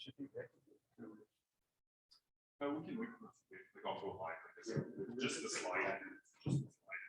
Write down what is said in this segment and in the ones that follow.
should be ready to. We can go live for this. Just the slide. Just the slide.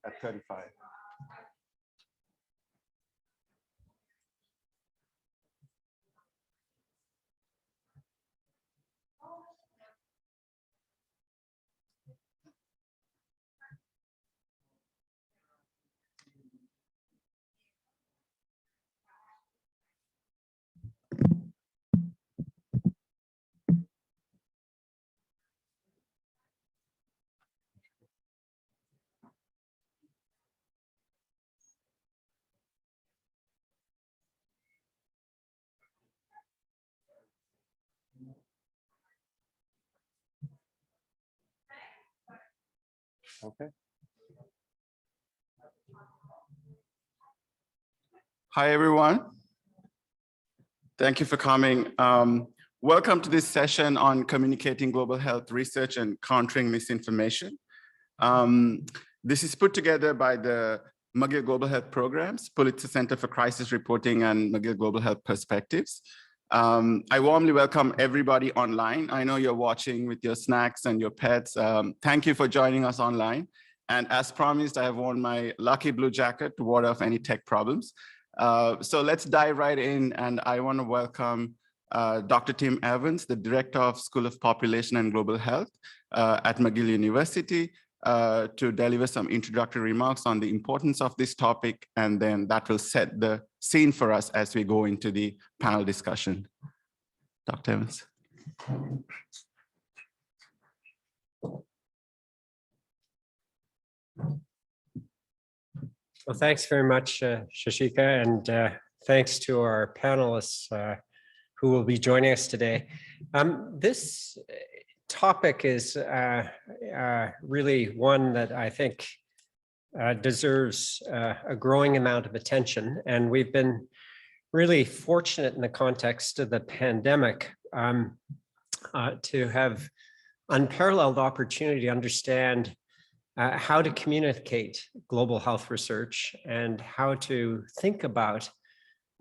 At 35. Okay. Hi, everyone. Thank you for coming. Welcome to this session on communicating global health research and countering misinformation. This is put together by the McGill Global Health Programs, Pulitzer Center for Crisis Reporting, and McGill Global Health Perspectives. I warmly welcome everybody online. I know you're watching with your snacks and your pets. Thank you for joining us online. And as promised, I have worn my lucky blue jacket to ward off any tech problems. So let's dive right in. And I want to welcome Dr. Tim Evans, the Director of School of Population and Global Health at McGill University, to deliver some introductory remarks on the importance of this topic, and then that will set the scene for us as we go into the panel discussion. Dr. Evans. Well, thanks very much, Shashika, and thanks to our panelists who will be joining us today. This topic is really one that I think deserves a growing amount of attention, and we've been really fortunate in the context of the pandemic to have unparalleled opportunity to understand how to communicate global health research and how to think about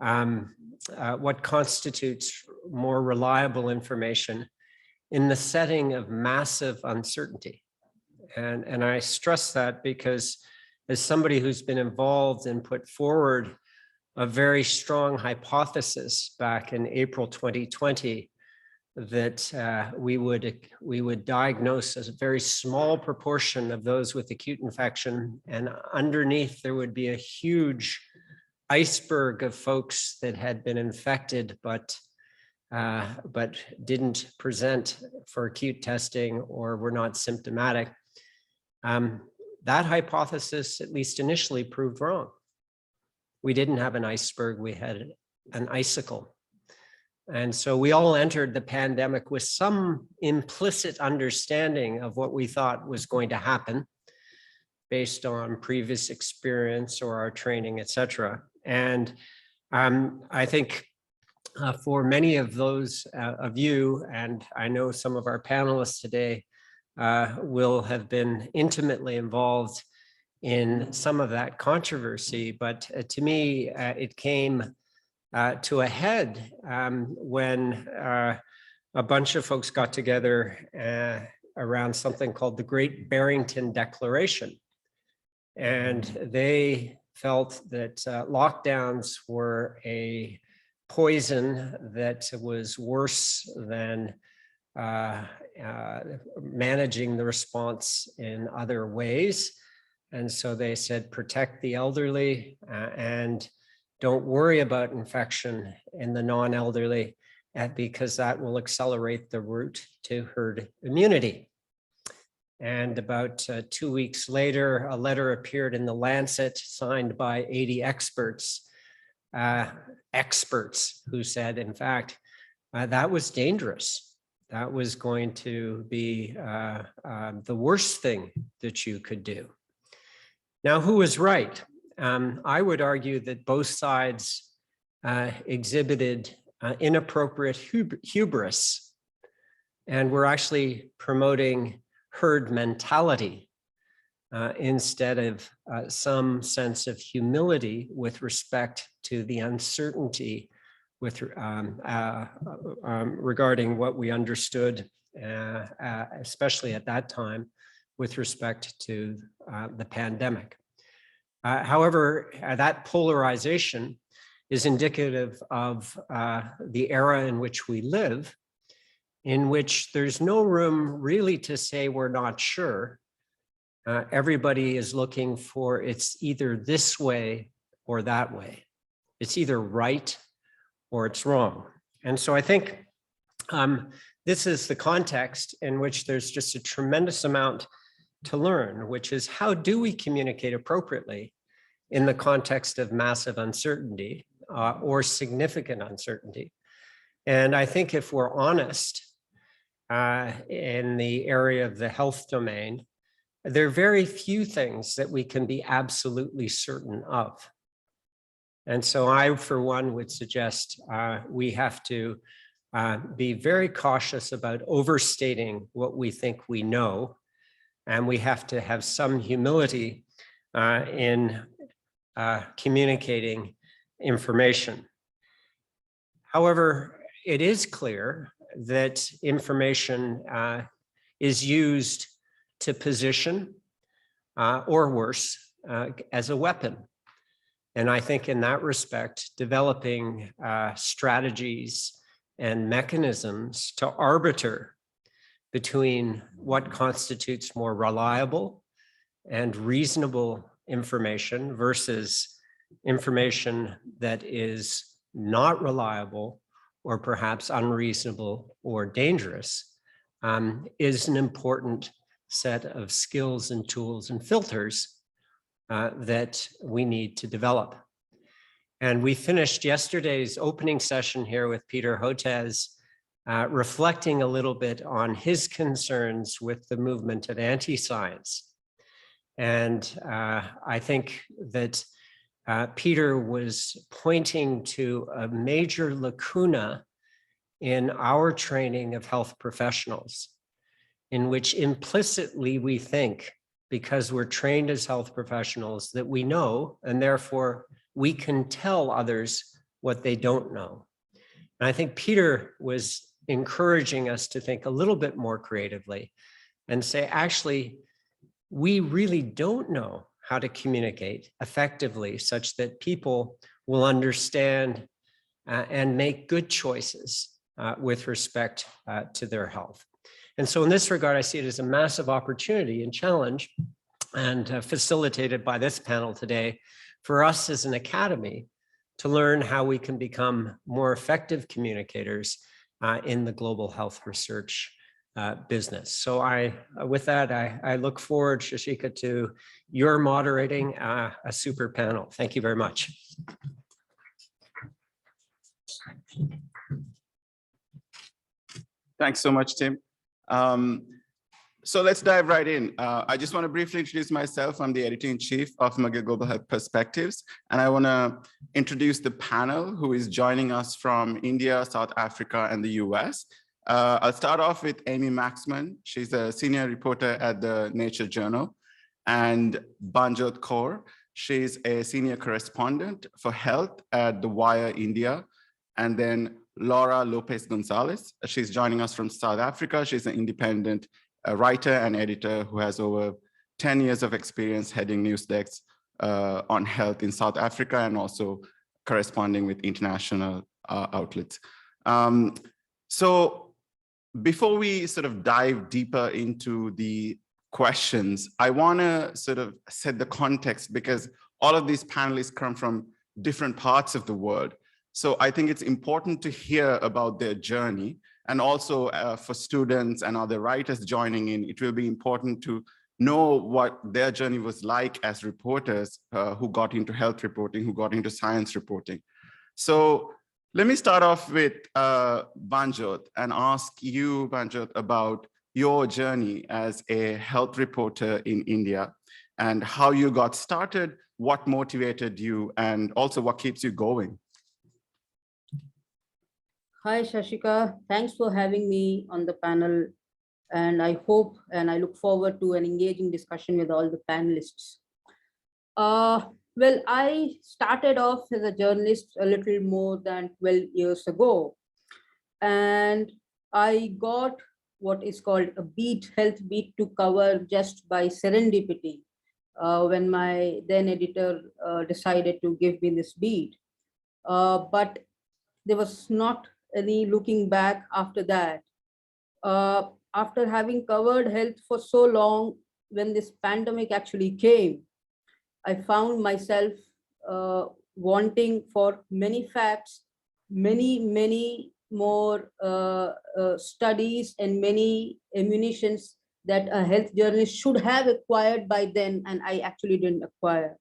what constitutes more reliable information in the setting of massive uncertainty. And I stress that because as somebody who's been involved and put forward a very strong hypothesis back in April 2020 that we would diagnose as a very small proportion of those with acute infection, and underneath there would be a huge iceberg of folks that had been infected but didn't present for acute testing or were not symptomatic. That hypothesis, at least initially, proved wrong. We didn't have an iceberg, we had an icicle. And so we all entered the pandemic with some implicit understanding of what we thought was going to happen based on previous experience or our training, et cetera. And I think for many of those of you, and I know some of our panelists today will have been intimately involved in some of that controversy, but to me, it came to a head when a bunch of folks got together around something called the Great Barrington Declaration. And they felt that lockdowns were a poison that was worse than managing the response in other ways. And so they said, protect the elderly and don't worry about infection in the non-elderly because that will accelerate the route to herd immunity. And about 2 weeks later, a letter appeared in the Lancet signed by 80 experts who said, in fact, that was dangerous. That was going to be the worst thing that you could do. Now, who was right? I would argue that both sides exhibited inappropriate hubris and were actually promoting herd mentality instead of some sense of humility with respect to the uncertainty with regarding what we understood, especially at that time, with respect to the pandemic. However, that polarization is indicative of the era in which we live, in which there's no room really to say we're not sure. Everybody is looking for it's either this way or that way. It's either right or it's wrong. And so I think this is the context in which there's just a tremendous amount to learn, which is how do we communicate appropriately in the context of massive uncertainty or significant uncertainty. And I think if we're honest in the area of the health domain, there are very few things that we can be absolutely certain of. And so I, for one, would suggest we have to be very cautious about overstating what we think we know. And we have to have some humility in communicating information. However, it is clear that information is used to position, or worse, as a weapon. And I think in that respect, developing strategies and mechanisms to arbiter between what constitutes more reliable and reasonable information versus information that is not reliable or perhaps unreasonable or dangerous is an important set of skills and tools and filters that we need to develop. And we finished yesterday's opening session here with Peter Hotez, reflecting a little bit on his concerns with the movement of anti-science. And I think that Peter was pointing to a major lacuna in our training of health professionals, in which implicitly we think, because we're trained as health professionals, that we know, and therefore we can tell others what they don't know. And I think Peter was encouraging us to think a little bit more creatively and say, actually, we really don't know how to communicate effectively such that people will understand and make good choices with respect to their health. And so in this regard, I see it as a massive opportunity and challenge, and facilitated by this panel today, for us as an academy to learn how we can become more effective communicators in the global health research business. So with that, I look forward, Shashika, to your moderating a super panel. Thank you very much. Thanks so much, Tim. So let's dive right in. I just want to briefly introduce myself. I'm the editor-in-chief of McGill Global Health Perspectives, and I want to introduce the panel who is joining us from India, South Africa, and the US. I'll start off with Amy Maxman. She's a senior reporter at the Nature Journal, and Banjot Kaur. She's a senior correspondent for health at The Wire India, and then Laura Lopez Gonzalez. She's joining us from South Africa. She's an independent writer and editor who has over 10 years of experience heading news desks on health in South Africa and also corresponding with international outlets. So before we sort of dive deeper into the questions, I want to sort of set the context, because all of these panelists come from different parts of the world. So I think it's important to hear about their journey, and also for students and other writers joining in, it will be important to know what their journey was like as reporters who got into health reporting, who got into science reporting. So let me start off with Banjot and ask you, Banjot, about your journey as a health reporter in India and how you got started, what motivated you, and also what keeps you going. Hi, Shashika. Thanks for having me on the panel. And I hope and I look forward to an engaging discussion with all the panelists. Well, I started off as a journalist a little more than 12 years ago. And I got what is called a beat, health beat, to cover just by serendipity when my then editor decided to give me this beat. But there was not any looking back after that. After having covered health for so long, when this pandemic actually came, I found myself wanting for many facts, many more studies and many ammunitions that a health journalist should have acquired by then, and I actually didn't acquire.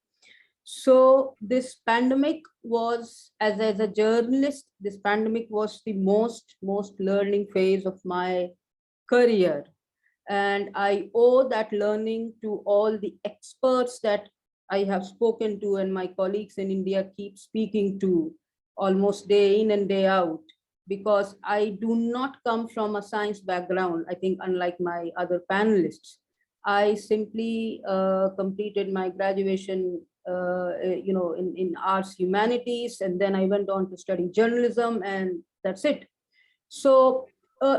So this pandemic was, as a journalist, this pandemic was the most learning phase of my career. And I owe that learning to all the experts that I have spoken to and my colleagues in India keep speaking to almost day in and day out, because I do not come from a science background. I think unlike my other panelists, I simply completed my graduation in arts humanities, and then I went on to study journalism, and that's it. So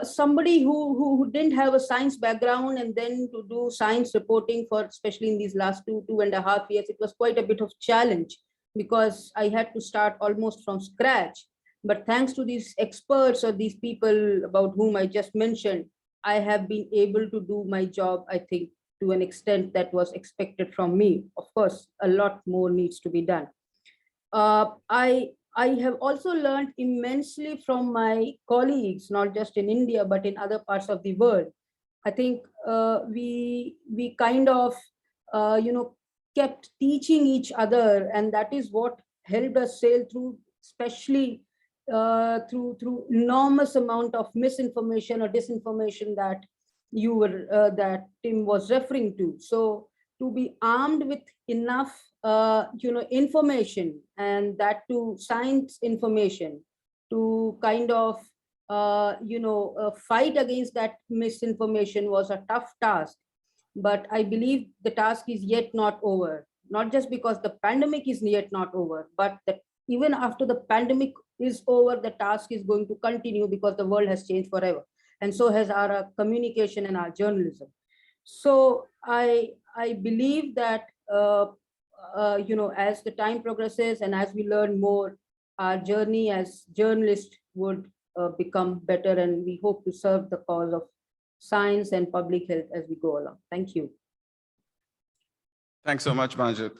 somebody who didn't have a science background and then to do science reporting for, especially in these last two and a half years, it was quite a bit of challenge, because I had to start almost from scratch. But thanks to these experts or these people about whom I just mentioned, I have been able to do my job, I think, to an extent that was expected from me. Of course, a lot more needs to be done. I have also learned immensely from my colleagues, not just in India, but in other parts of the world. I think we kind of, kept teaching each other, and that is what helped us sail through, especially through enormous amount of misinformation or disinformation that that Tim was referring to. So to be armed with enough information, and that to science information, to kind of fight against that misinformation was a tough task. But I believe the task is yet not over, not just because the pandemic is yet not over, but that even after the pandemic is over, the task is going to continue, because the world has changed forever, and so has our communication and our journalism. So I believe that as the time progresses and as we learn more, our journey as journalists would become better, and we hope to serve the cause of science and public health as we go along. Thank you. Thanks so much, Manjit.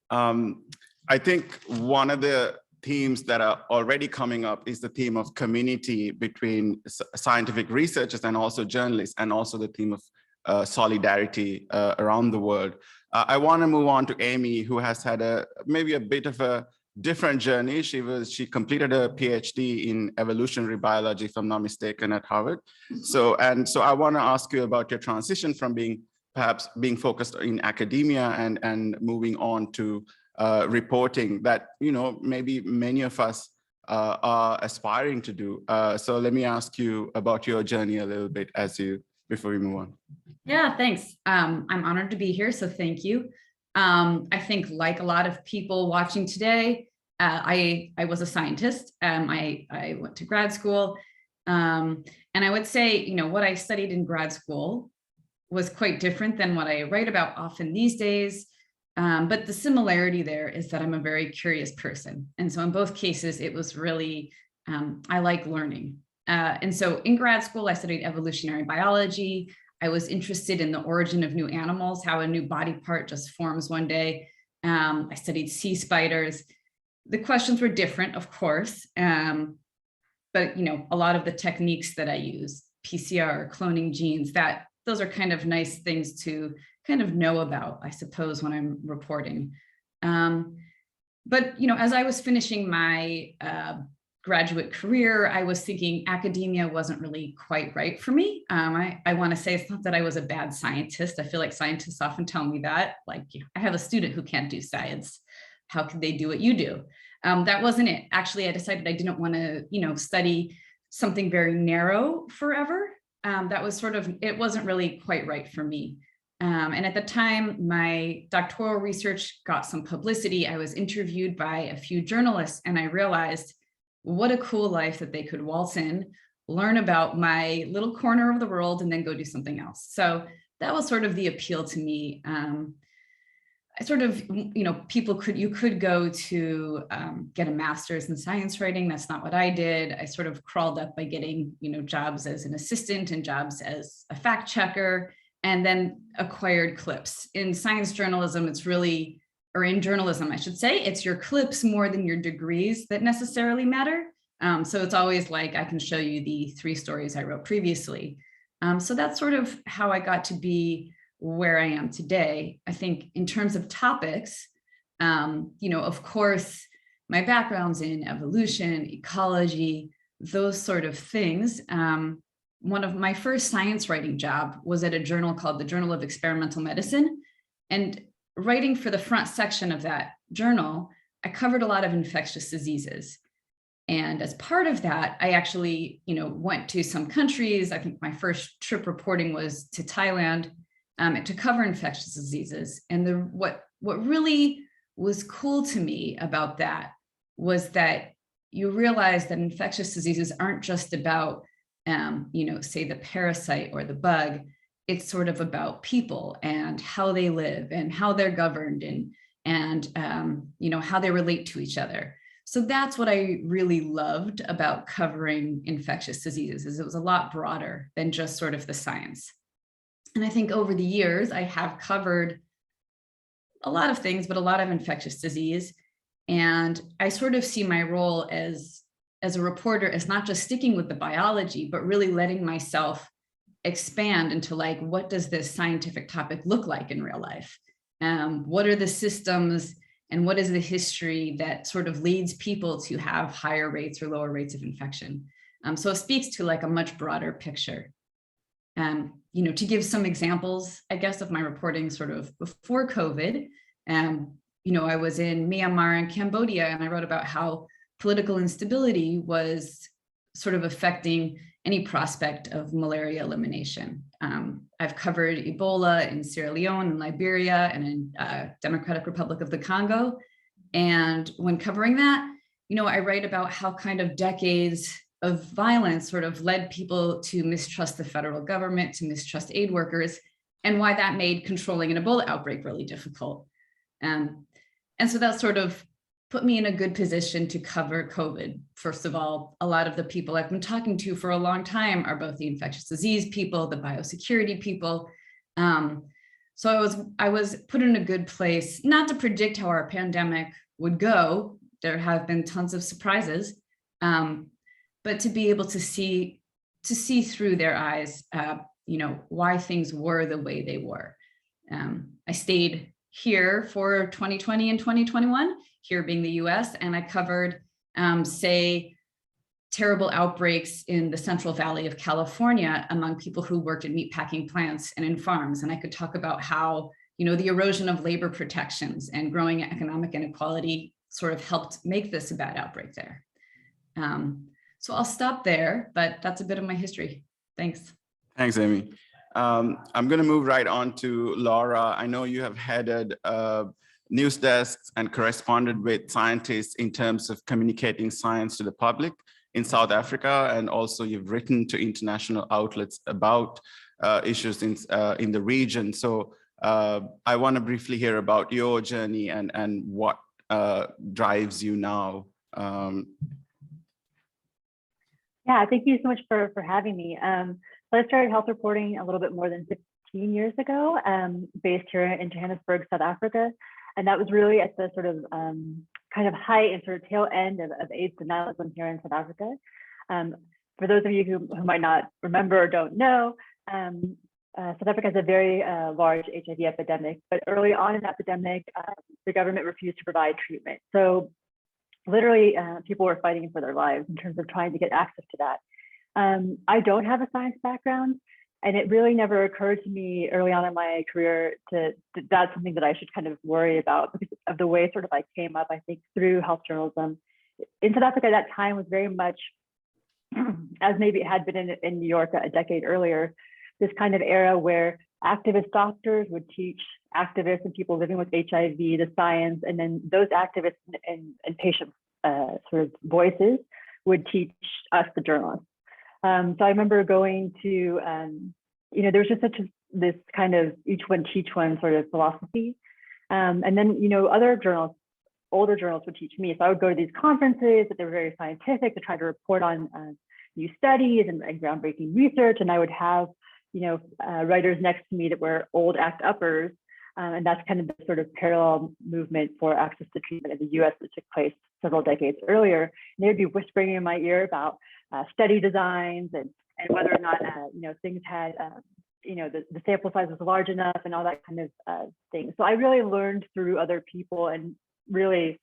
I think one of the themes that are already coming up is the theme of community between scientific researchers and also journalists, and also the theme of solidarity around the world. I want to move on to Amy, who has had maybe a bit of a different journey. She completed a PhD in evolutionary biology, if I'm not mistaken, at Harvard. So I want to ask you about your transition from perhaps being focused in academia and moving on to reporting that maybe many of us are aspiring to do. So let me ask you about your journey a little bit before we move on. Yeah, thanks. I'm honored to be here, so thank you. I think, like a lot of people watching today, I was a scientist. I went to grad school, and I would say, what I studied in grad school was quite different than what I write about often these days. But the similarity there is that I'm a very curious person, and so in both cases, it was really I like learning. And so in grad school, I studied evolutionary biology. I was interested in the origin of new animals, how a new body part just forms one day. I studied sea spiders. The questions were different, of course, but a lot of the techniques that I use, PCR, cloning genes, those are kind of nice things to kind of know about, I suppose, when I'm reporting. But as I was finishing my graduate career, I was thinking academia wasn't really quite right for me. I want to say it's not that I was a bad scientist. I feel like scientists often tell me that, like, I have a student who can't do science. How could they do what you do? That wasn't it. Actually, I decided I didn't want to, study something very narrow forever. That was it wasn't really quite right for me. And at the time, my doctoral research got some publicity. I was interviewed by a few journalists, and I realized what a cool life that they could waltz in, learn about my little corner of the world, and then go do something else. So that was sort of the appeal to me. You could go to get a master's in science writing. That's not what I did. I sort of crawled up by getting, jobs as an assistant and jobs as a fact checker, and then acquired clips. In science journalism, or in journalism, I should say, it's your clips more than your degrees that necessarily matter. So it's always like, I can show you the 3 stories I wrote previously. So that's sort of how I got to be where I am today. I think in terms of topics, of course, my background's in evolution, ecology, those sort of things. One of my first science writing job was at a journal called the Journal of Experimental Medicine. And writing for the front section of that journal, I covered a lot of infectious diseases. And as part of that, I actually, went to some countries. I think my first trip reporting was to Thailand to cover infectious diseases. And what really was cool to me about that was that you realize that infectious diseases aren't just about, say the parasite or the bug. It's sort of about people and how they live and how they're governed and how they relate to each other. So that's what I really loved about covering infectious diseases, is it was a lot broader than just sort of the science. And I think over the years, I have covered a lot of things, but a lot of infectious disease. And I sort of see my role as a reporter as not just sticking with the biology, but really letting myself expand into like, what does this scientific topic look like in real life? What are the systems and what is the history that sort of leads people to have higher rates or lower rates of infection? So it speaks to like a much broader picture. You know, to give some examples, I guess, of my reporting sort of before COVID, you know, I was in Myanmar and Cambodia, and I wrote about how political instability was sort of affecting any prospect of malaria elimination. I've covered Ebola in Sierra Leone and Liberia and in Democratic Republic of the Congo. And when covering that, you know, I write about how kind of decades of violence sort of led people to mistrust the federal government, to mistrust aid workers, and why that made controlling an Ebola outbreak really difficult. And so that sort of put me in a good position to cover COVID. First of all, a lot of the people I've been talking to for a long time are both the infectious disease people, the biosecurity people. So I was put in a good place, not to predict how our pandemic would go. There have been tons of surprises, but to be able to see through their eyes, you know, why things were the way they were. I stayed here for 2020 and 2021, here being the US, and I covered, say, terrible outbreaks in the Central Valley of California among people who worked in meatpacking plants and in farms. And I could talk about how, you know, the erosion of labor protections and growing economic inequality sort of helped make this a bad outbreak there. So I'll stop there, but that's a bit of my history. Thanks. Thanks, Amy. I'm going to move right on to Laura. I know you have headed news desks and corresponded with scientists in terms of communicating science to the public in South Africa, and also you've written to international outlets about issues in the region. So I want to briefly hear about your journey and what drives you now. Yeah, thank you so much for having me. So I started health reporting a little bit more than 15 years ago, based here in Johannesburg, South Africa. And that was really at the sort of kind of height and sort of tail end of AIDS denialism here in South Africa. For those of you who might not remember or don't know, South Africa has a very large HIV epidemic, but early on in the epidemic, the government refused to provide treatment. So literally, people were fighting for their lives in terms of trying to get access to that. I don't have a science background, and it really never occurred to me early on in my career that's something that I should kind of worry about because of the way sort of I came up, I think, through health journalism. In South Africa, that time was very much, as maybe it had been in New York a decade earlier, this kind of era where activist doctors would teach activists and people living with HIV the science, and then those activists and patient sort of voices would teach us, the journalists. So I remember going to, you know, there was just this kind of each one teach one sort of philosophy. And then, you know, other journalists, older journalists would teach me. So I would go to these conferences that they were very scientific to try to report on new studies and groundbreaking research. And I would have, you know, writers next to me that were old ACT uppers. And that's kind of the sort of parallel movement for access to treatment in the US that took place several decades earlier. And they would be whispering in my ear about study designs and whether or not, you know, things had, you know, the sample size was large enough and all that kind of thing. So I really learned through other people and really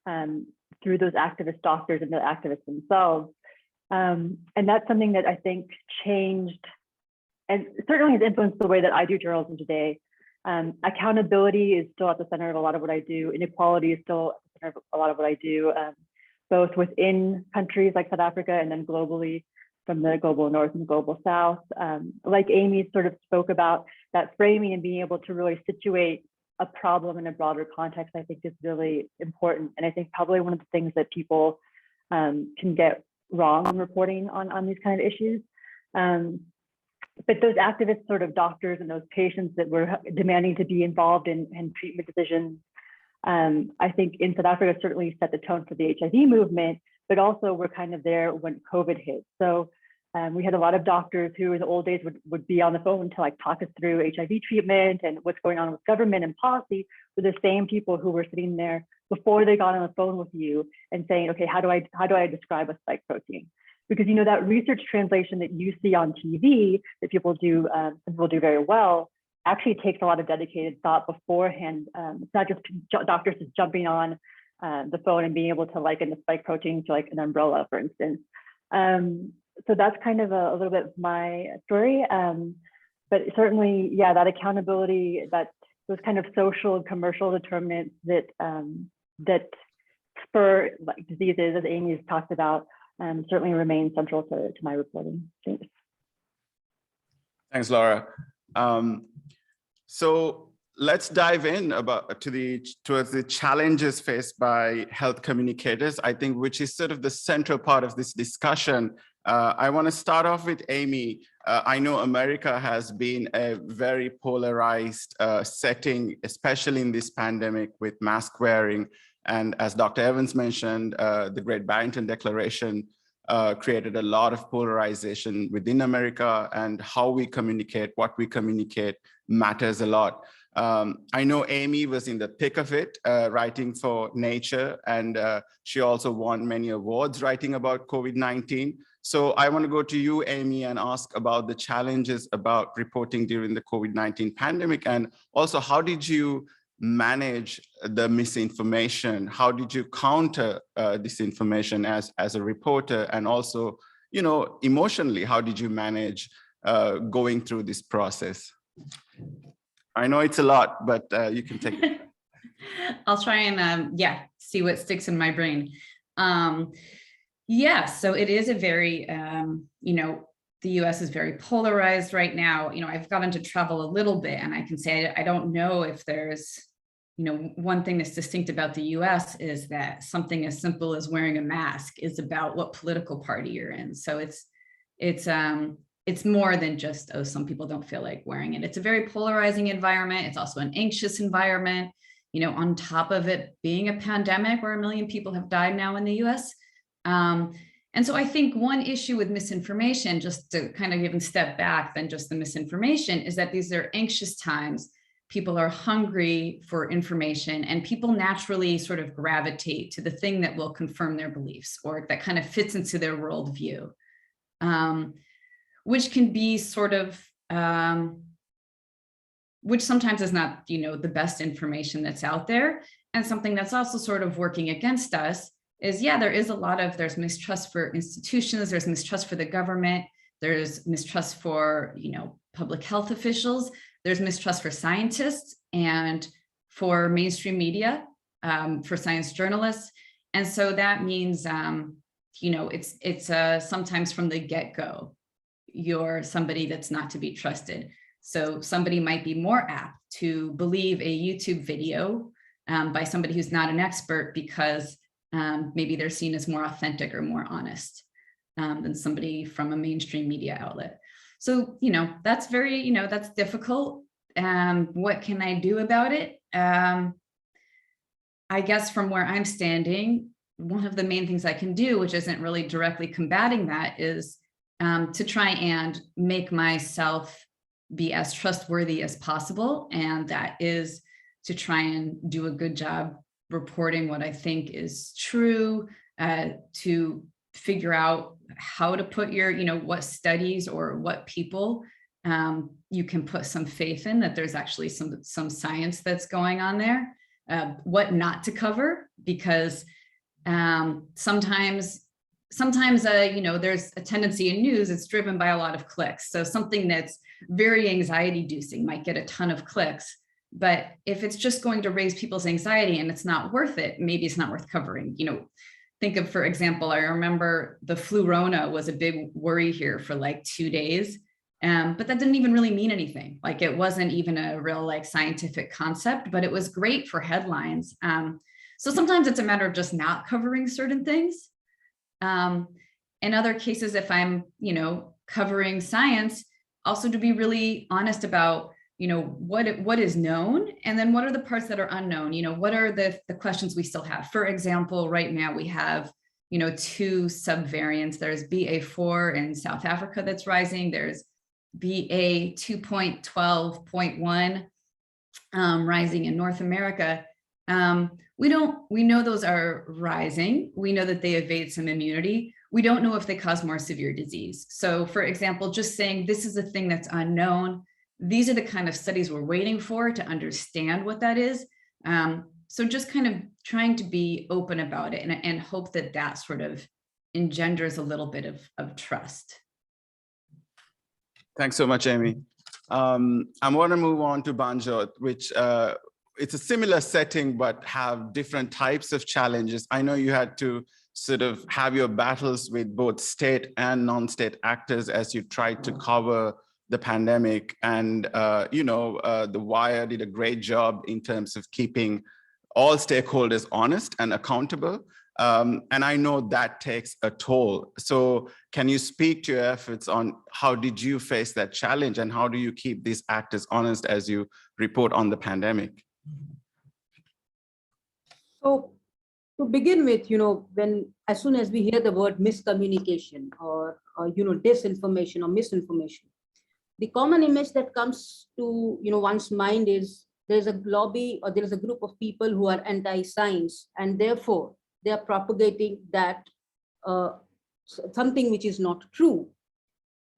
through those activist doctors and the activists themselves. And that's something that I think changed and certainly has influenced the way that I do journalism today. Accountability is still at the center of a lot of what I do. Inequality is still at the center of a lot of what I do, both within countries like South Africa and then globally from the global north and global south. Like Amy sort of spoke about, that framing and being able to really situate a problem in a broader context, I think is really important. And I think probably one of the things that people can get wrong in reporting on these kind of issues. But those activist sort of doctors and those patients that were demanding to be involved in treatment decisions, I think in South Africa certainly set the tone for the HIV movement, but also we're kind of there when COVID hit. So We had a lot of doctors who in the old days would be on the phone to like talk us through HIV treatment and what's going on with government and policy, were the same people who were sitting there before they got on the phone with you and saying, okay, how do I describe a spike protein? Because that research translation that you see on TV that some people do very well, actually takes a lot of dedicated thought beforehand. It's not just doctors just jumping on the phone and being able to liken the spike protein to like an umbrella, for instance. So that's kind of a little bit of my story. But certainly, yeah, that accountability, those kind of social and commercial determinants that spur like diseases, as Amy has talked about, certainly remain central to my reporting. Thanks. Thanks, Laura. So let's dive in towards the challenges faced by health communicators, I think, which is sort of the central part of this discussion. I want to start off with Amy. I know America has been a very polarized setting, especially in this pandemic with mask wearing. And as Dr. Evans mentioned, the Great Barrington Declaration created a lot of polarization within America, and how we communicate, what we communicate matters a lot. I know Amy was in the thick of it, writing for Nature, and she also won many awards writing about COVID-19. So I want to go to you, Amy, and ask about the challenges about reporting during the COVID-19 pandemic, and also how did you manage the misinformation? How did you counter disinformation as a reporter? And also, emotionally, how did you manage going through this process? I know it's a lot, but you can take it. I'll try and see what sticks in my brain. So it is a very, the US is very polarized right now. I've gotten to travel a little bit, and I can say I don't know if there's, one thing that's distinct about the US is that something as simple as wearing a mask is about what political party you're in. So it's more than just, oh, some people don't feel like wearing it. It's a very polarizing environment. It's also an anxious environment, on top of it being a pandemic where 1 million people have died now in the US. And so I think one issue with misinformation, just to kind of even step back than just the misinformation, is that these are anxious times. People are hungry for information, and people naturally sort of gravitate to the thing that will confirm their beliefs or that kind of fits into their worldview, which can be sort of, which sometimes is not, the best information that's out there. And something that's also sort of working against us is, there's mistrust for institutions, there's mistrust for the government, there's mistrust for, public health officials, there's mistrust for scientists and for mainstream media, for science journalists. And so that means, it's sometimes from the get-go, you're somebody that's not to be trusted. So somebody might be more apt to believe a YouTube video by somebody who's not an expert because maybe they're seen as more authentic or more honest than somebody from a mainstream media outlet. So, that's very, that's difficult. What can I do about it? I guess from where I'm standing, one of the main things I can do, which isn't really directly combating that, is to try and make myself be as trustworthy as possible. And that is to try and do a good job reporting what I think is true, to figure out how to put your, what studies or what people you can put some faith in, that there's actually some science that's going on there, what not to cover, because sometimes there's a tendency in news, it's driven by a lot of clicks. So something that's very anxiety inducing might get a ton of clicks, but if it's just going to raise people's anxiety and it's not worth it, maybe it's not worth covering. Think of, for example, I remember the flu-rona was a big worry here for like 2 days, but that didn't even really mean anything. Like it wasn't even a real scientific concept, but it was great for headlines. So sometimes it's a matter of just not covering certain things. In other cases, if I'm, covering science, also to be really honest about, what is known, and then what are the parts that are unknown? What are the questions we still have? For example, right now we have two subvariants. There's BA4 in South Africa that's rising. There's BA 2.12.1 rising in North America. We know those are rising. We know that they evade some immunity. We don't know if they cause more severe disease. So for example, just saying this is a thing that's unknown, these are the kind of studies we're waiting for to understand what that is. So just kind of trying to be open about it and hope that that sort of engenders a little bit of trust. Thanks so much, Amy. I want to move on to Banjot, which it's a similar setting, but have different types of challenges. I know you had to sort of have your battles with both state and non-state actors as you tried to cover the pandemic. And, The Wire did a great job in terms of keeping all stakeholders honest and accountable. And I know that takes a toll. So can you speak to your efforts on how did you face that challenge and how do you keep these actors honest as you report on the pandemic? So to begin with, as soon as we hear the word miscommunication or disinformation or misinformation, the common image that comes to one's mind is there's a lobby or there is a group of people who are anti-science, and therefore they are propagating that something which is not true.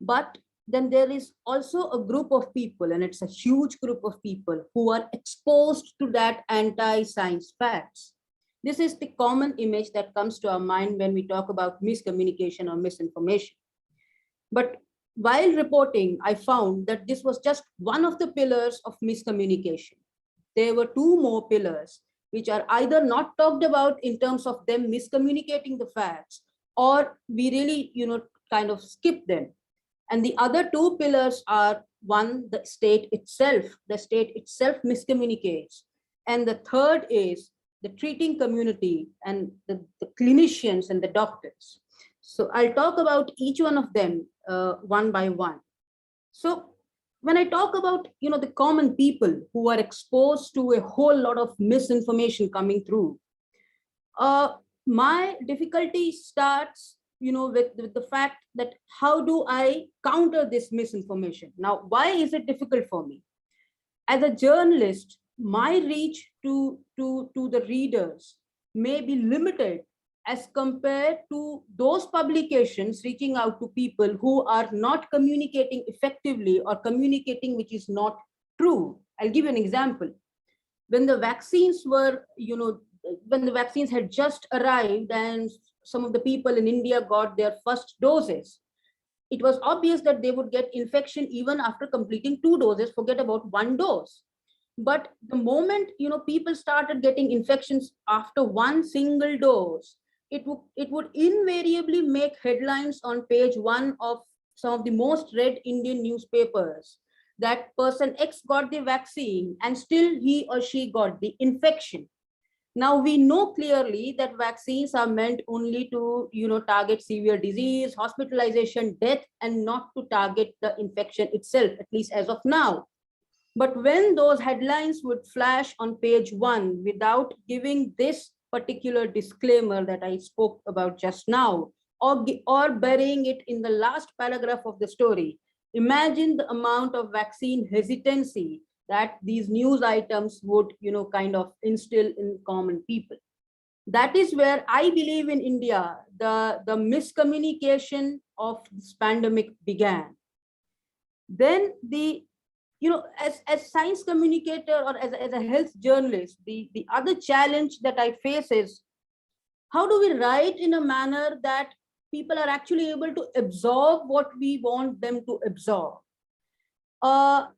But then there is also a group of people, and it's a huge group of people who are exposed to that anti-science facts. This is the common image that comes to our mind when we talk about miscommunication or misinformation. But while reporting, I found that this was just one of the pillars of miscommunication. There were two more pillars, which are either not talked about in terms of them miscommunicating the facts, or we really, kind of skip them. And the other two pillars are, one, the state itself miscommunicates. And the third is the treating community and the clinicians and the doctors. So I'll talk about each one of them one by one. So when I talk about, the common people who are exposed to a whole lot of misinformation coming through, my difficulty starts, with the fact that how do I counter this misinformation? Now, why is it difficult for me? As a journalist, my reach to the readers may be limited as compared to those publications reaching out to people who are not communicating effectively or communicating which is not true. I'll give you an example. When the vaccines were, when the vaccines had just arrived and some of the people in India got their first doses, it was obvious that they would get infection even after completing 2 doses, forget about 1 dose. But the moment, people started getting infections after 1 single dose, it would invariably make headlines on page 1 of some of the most read Indian newspapers, that person X got the vaccine and still he or she got the infection. Now we know clearly that vaccines are meant only to, target severe disease, hospitalization, death, and not to target the infection itself, at least as of now. But when those headlines would flash on page 1 without giving this particular disclaimer that I spoke about just now, or burying it in the last paragraph of the story, imagine the amount of vaccine hesitancy that these news items would, kind of instill in common people. That is where I believe in India, the miscommunication of this pandemic began. Then as science communicator or as a health journalist, the other challenge that I face is, how do we write in a manner that people are actually able to absorb what we want them to absorb? A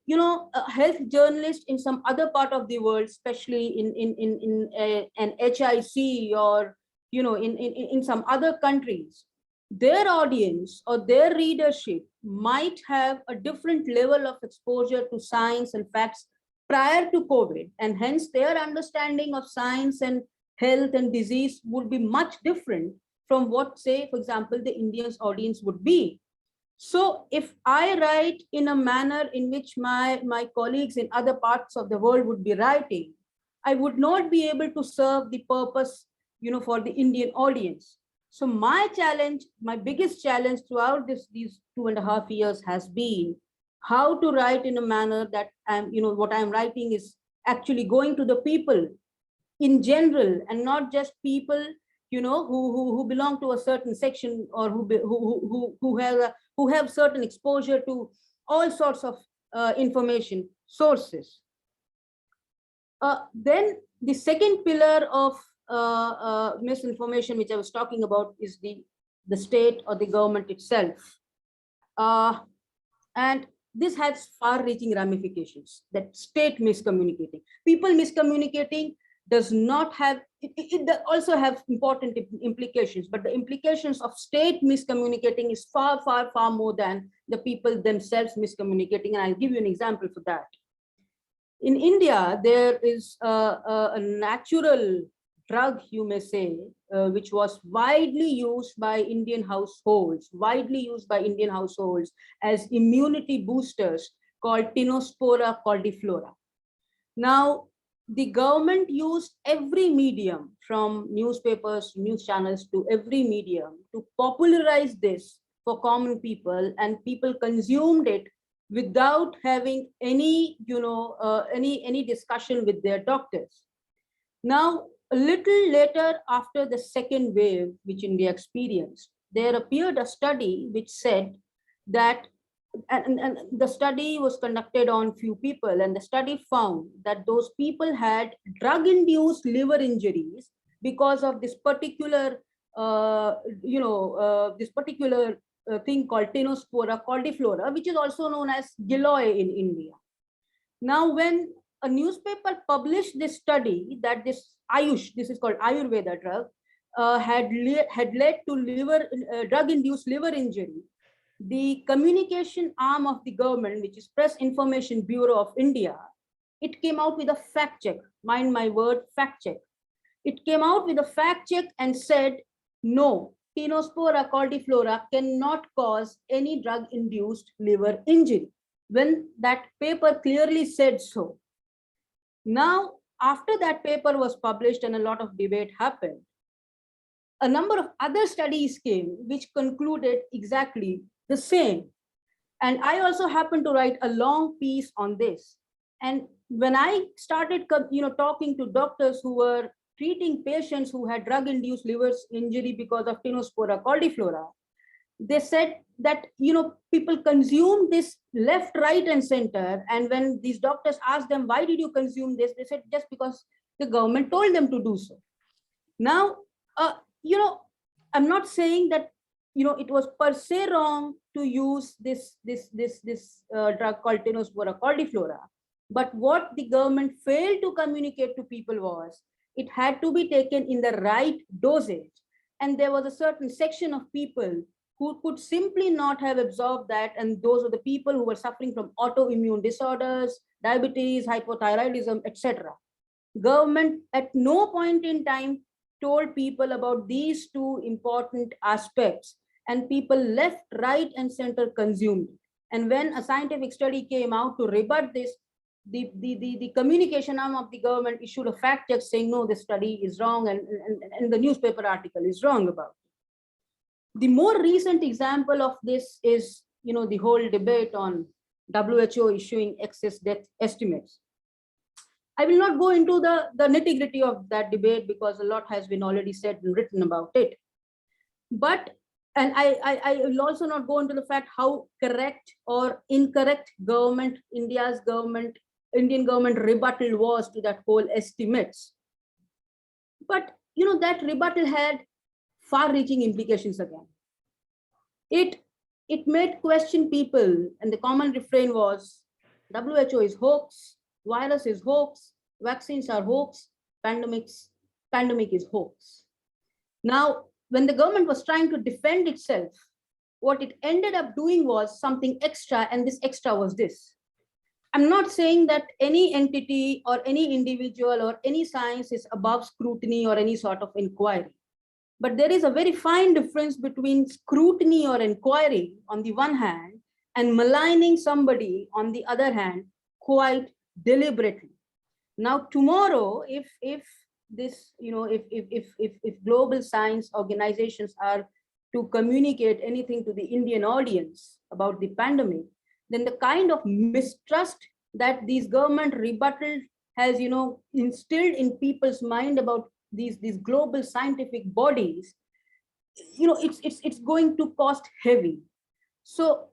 health journalist in some other part of the world, especially in an HIC or, in some other countries, their audience or their readership might have a different level of exposure to science and facts prior to COVID, and hence their understanding of science and health and disease would be much different from what, say, for example, the Indian's audience would be. So if I write in a manner in which my colleagues in other parts of the world would be writing, I would not be able to serve the purpose, for the Indian audience. So my challenge, my biggest challenge throughout these 2.5 years has been how to write in a manner that what I'm writing is actually going to the people in general, and not just people, who belong to a certain section, or who have certain exposure to all sorts of information sources. Then the second pillar of misinformation, which I was talking about, is the state or the government itself. And this has far-reaching ramifications, that state miscommunicating. People miscommunicating does not have, it also have important implications, but the implications of state miscommunicating is far, far, far more than the people themselves miscommunicating. And I'll give you an example for that. In India, there is a natural drug, you may say, which was widely used by Indian households, as immunity boosters, called Tinospora cordiflora. Now, the government used every medium, from newspapers, news channels, to every medium, to popularize this for common people, and people consumed it without having any, any discussion with their doctors. Now, a little later, after the second wave, which India experienced, there appeared a study which said that, and the study was conducted on few people, and the study found that those people had drug-induced liver injuries because of this particular, thing called Tinospora cordiflora, which is also known as giloy in India. Now, when a newspaper published this study that this Ayush, this is called Ayurveda drug, had led to drug-induced liver injury, the communication arm of the government, which is Press Information Bureau of India, it came out with a fact check. Mind my word, fact check. It came out with a fact check and said, no, Tinospora cordiflora cannot cause any drug-induced liver injury, when that paper clearly said so. Now, after that paper was published and a lot of debate happened, a number of other studies came which concluded exactly the same. And I also happened to write a long piece on this. And when I started, talking to doctors who were treating patients who had drug-induced liver injury because of Tinospora cordiflora, they said that, people consume this left, right, and center. And when these doctors asked them, why did you consume this? They said, just because the government told them to do so. Now, I'm not saying that, it was per se wrong to use this drug called Tinospora cordiflora. But what the government failed to communicate to people was, it had to be taken in the right dosage. And there was a certain section of people who could simply not have absorbed that. And those are the people who were suffering from autoimmune disorders, diabetes, hypothyroidism, etc. Government at no point in time told people about these two important aspects, and people left, right, and center consumed. And when a scientific study came out to rebut this, the communication arm of the government issued a fact check saying, no, the study is wrong, and the newspaper article is wrong about it. The more recent example of this is, the whole debate on WHO issuing excess death estimates. I will not go into the nitty-gritty of that debate because a lot has been already said and written about it. But, and I will also not go into the fact how correct or incorrect Indian government rebuttal was to that whole estimates. But, that rebuttal had far-reaching implications again. It made question people, and the common refrain was, WHO is hoax, virus is hoax, vaccines are hoax, pandemic is hoax. Now, when the government was trying to defend itself, what it ended up doing was something extra, and this extra was this. I'm not saying that any entity or any individual or any science is above scrutiny or any sort of inquiry. But there is a very fine difference between scrutiny or inquiry on the one hand and maligning somebody on the other hand, quite deliberately. Now, tomorrow, if this, if global science organizations are to communicate anything to the Indian audience about the pandemic, then the kind of mistrust that these government rebuttal has, instilled in people's mind about these global scientific bodies, it's going to cost heavy. So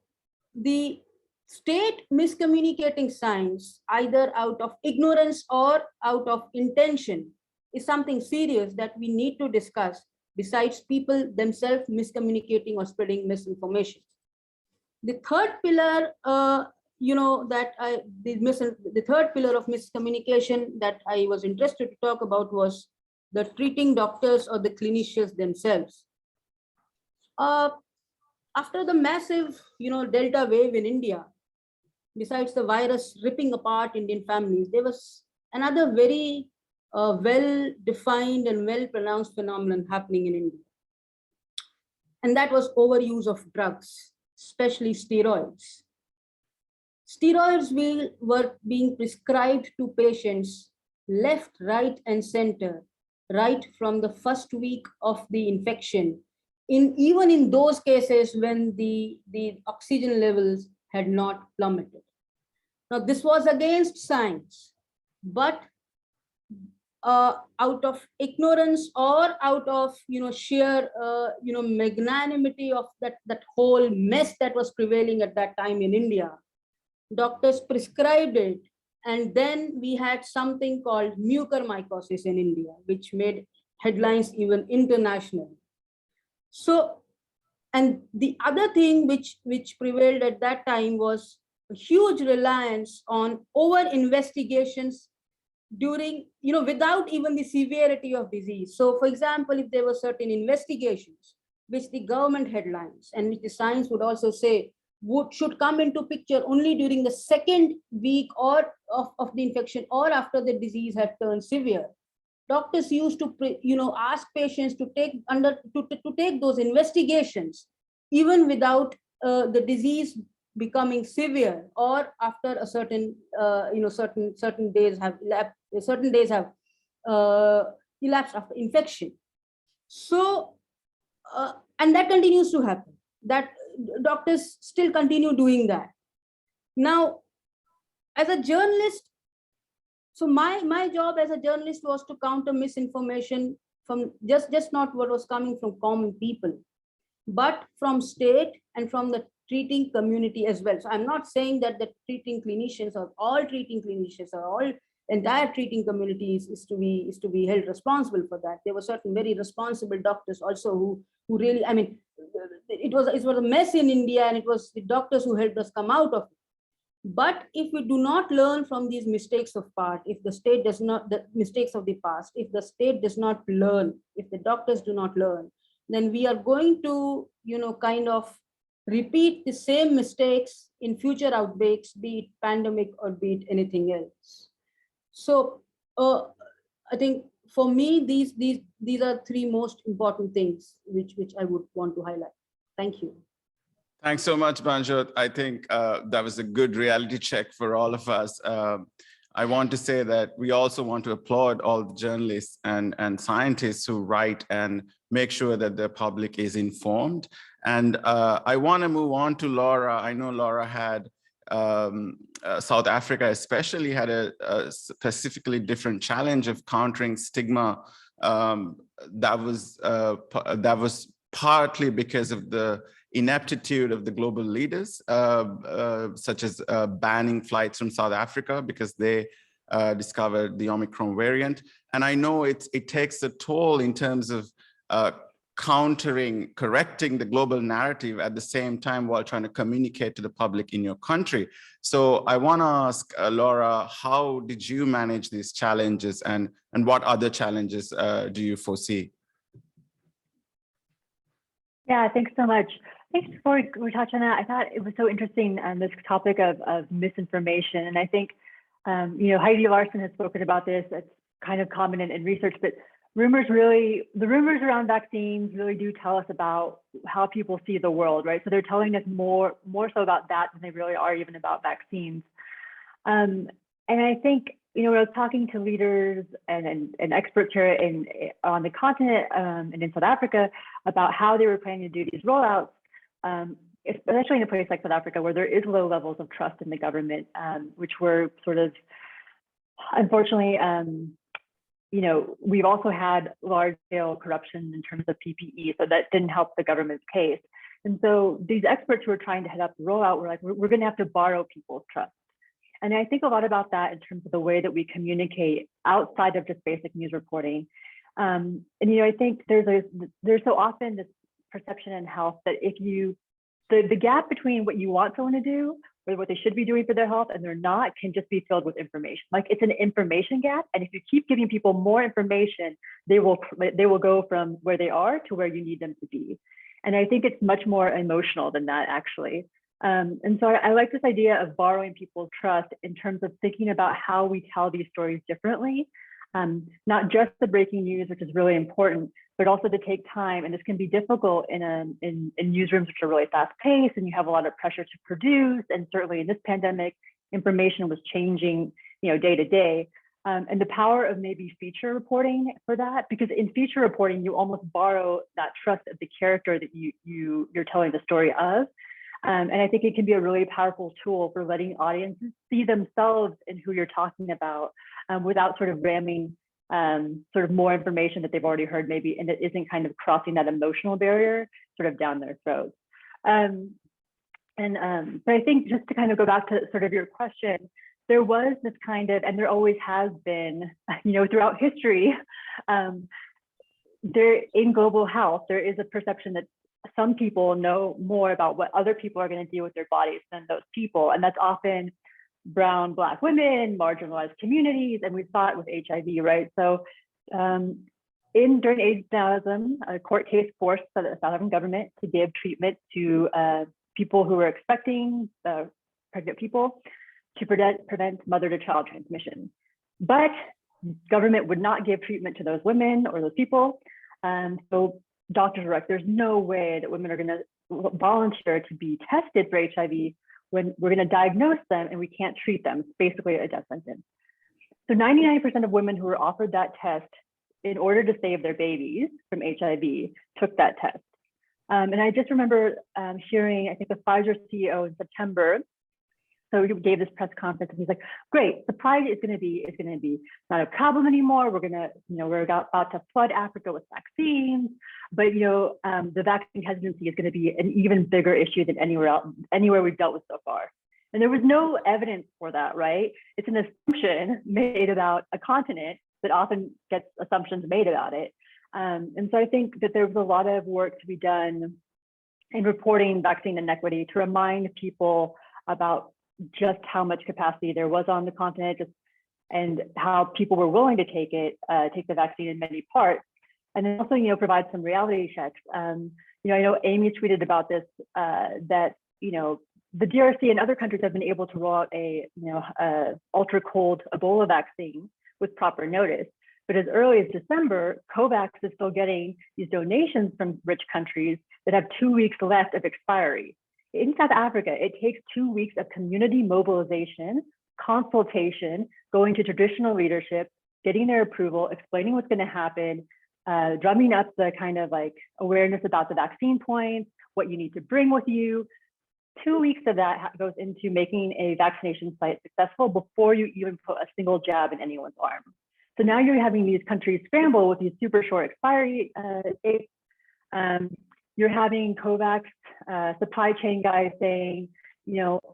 the state miscommunicating science, either out of ignorance or out of intention, is something serious that we need to discuss, besides people themselves miscommunicating or spreading misinformation. The third pillar, the third pillar of miscommunication that I was interested to talk about was the treating doctors or the clinicians themselves. After the massive, Delta wave in India, besides the virus ripping apart Indian families, there was another very well-defined and well-pronounced phenomenon happening in India. And that was overuse of drugs, especially steroids. Steroids were being prescribed to patients left, right, and center, right from the first week of the infection, even in those cases when the oxygen levels had not plummeted. Now, this was against science, but out of ignorance or out of sheer magnanimity of that whole mess that was prevailing at that time in India, doctors prescribed it. And then we had something called mucormycosis in India, which made headlines even internationally. So, and the other thing which prevailed at that time was a huge reliance on over investigations during, without even the severity of disease. So for example, if there were certain investigations which the government headlines and which the science would also say should come into picture only during the second week or of the infection or after the disease had turned severe, doctors used to ask patients to take those investigations even without the disease becoming severe, or after a certain certain days have elapsed after infection. So and that continues to happen, that doctors still continue doing that. Now, as a journalist, so my job as a journalist was to counter misinformation from just not what was coming from common people, but from state and from the treating community as well. So I'm not saying that the treating clinicians or all treating clinicians or all entire treating communities is to be held responsible for that. There were certain very responsible doctors also who really, I mean, it was a mess in India, and it was the doctors who helped us come out of it. But if we do not learn from these mistakes of past, if the state does not, the mistakes of the past, if the state does not learn, if the doctors do not learn, then we are going to, kind of repeat the same mistakes in future outbreaks, be it pandemic or be it anything else. So I think for me, these are three most important things which I would want to highlight. Thank you. Thanks so much, Banjot. I think that was a good reality check for all of us. I want to say that we also want to applaud all the journalists and scientists who write and make sure that the public is informed. And I want to move on to Laura. I know Laura had South Africa especially had a specifically different challenge of countering stigma that was partly because of the ineptitude of the global leaders, such as banning flights from South Africa because they discovered the Omicron variant. And I know it takes a toll in terms of correcting the global narrative at the same time while trying to communicate to the public in your country. So I want to ask Laura, how did you manage these challenges, and what other challenges do you foresee? Yeah, thanks so much. I think before we touch on that, I thought it was so interesting this topic of misinformation. And I think, Heidi Larson has spoken about this. It's kind of common in research, but the rumors around vaccines really do tell us about how people see the world, right? So they're telling us more so about that than they really are even about vaccines. And I think when I was talking to leaders and experts here on the continent and in South Africa about how they were planning to do these rollouts, especially in a place like South Africa, where there is low levels of trust in the government, which were sort of, unfortunately, we've also had large scale corruption in terms of PPE, so that didn't help the government's case. And so these experts who are trying to head up the rollout were like, we're going to have to borrow people's trust. And I think a lot about that in terms of the way that we communicate outside of just basic news reporting. And I think there's so often this perception in health that if the gap between what you want someone to do or what they should be doing for their health and they're not can just be filled with information. Like it's an information gap. And if you keep giving people more information, they will go from where they are to where you need them to be. And I think it's much more emotional than that, actually. And so I like this idea of borrowing people's trust in terms of thinking about how we tell these stories differently, not just the breaking news, which is really important, but also to take time. And this can be difficult in newsrooms which are really fast paced and you have a lot of pressure to produce. And certainly in this pandemic, information was changing, day to day. And the power of maybe feature reporting for that, because in feature reporting, you almost borrow that trust of the character that you're telling the story of. And I think it can be a really powerful tool for letting audiences see themselves in who you're talking about without sort of ramming sort of more information that they've already heard maybe, and it isn't kind of crossing that emotional barrier sort of down their throats. But I think just to kind of go back to sort of your question, there was this kind of, and there always has been, throughout history, there in global health, there is a perception that some people know more about what other people are going to do with their bodies than those people. And that's often brown, Black women, marginalized communities, and we saw it with HIV, right? So during AIDS denialism, a court case forced the South African government to give treatment to people who were expecting pregnant people to prevent mother-to-child transmission. But government would not give treatment to those women or those people. So doctors were like, there's no way that women are going to volunteer to be tested for HIV when we're going to diagnose them and we can't treat them. It's basically a death sentence. So 99% of women who were offered that test in order to save their babies from HIV took that test. And I just remember hearing, I think the Pfizer CEO in September, so he gave this press conference and he's like, great, supply is going to be not a problem anymore. We're going to, we're about to flood Africa with vaccines, but the vaccine hesitancy is going to be an even bigger issue than anywhere we've dealt with so far. And there was no evidence for that, right? It's an assumption made about a continent that often gets assumptions made about it. And so I think that there was a lot of work to be done in reporting vaccine inequity to remind people about just how much capacity there was on the continent, and how people were willing to take the vaccine in many parts, and then also provide some reality checks. I know Amy tweeted about this that the DRC and other countries have been able to roll out a ultra cold Ebola vaccine with proper notice, but as early as December, COVAX is still getting these donations from rich countries that have 2 weeks left of expiry. In South Africa, it takes 2 weeks of community mobilization, consultation, going to traditional leadership, getting their approval, explaining what's going to happen, drumming up the kind of like awareness about the vaccine points, what you need to bring with you. 2 weeks of that goes into making a vaccination site successful before you even put a single jab in anyone's arm. So now you're having these countries scramble with these super short expiry dates. You're having COVAX supply chain guys saying,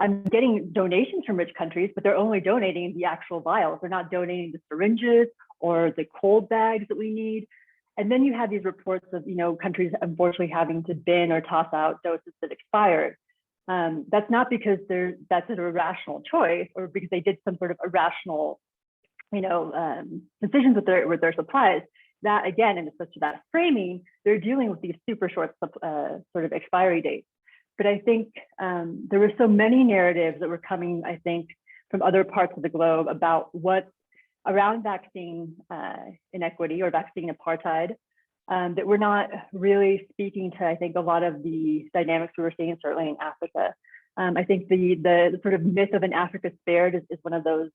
I'm getting donations from rich countries, but they're only donating the actual vials. They're not donating the syringes or the cold bags that we need. And then you have these reports of, countries unfortunately having to bin or toss out doses that expired. That's not because that's an irrational choice or because they did some sort of irrational, decisions with their supplies. That again, in such that framing, they're dealing with these super short sort of expiry dates. But I think there were so many narratives that were coming, I think, from other parts of the globe about what around vaccine inequity or vaccine apartheid that we're not really speaking to, I think, a lot of the dynamics we were seeing certainly in Africa. I think the sort of myth of an Africa spared is one of those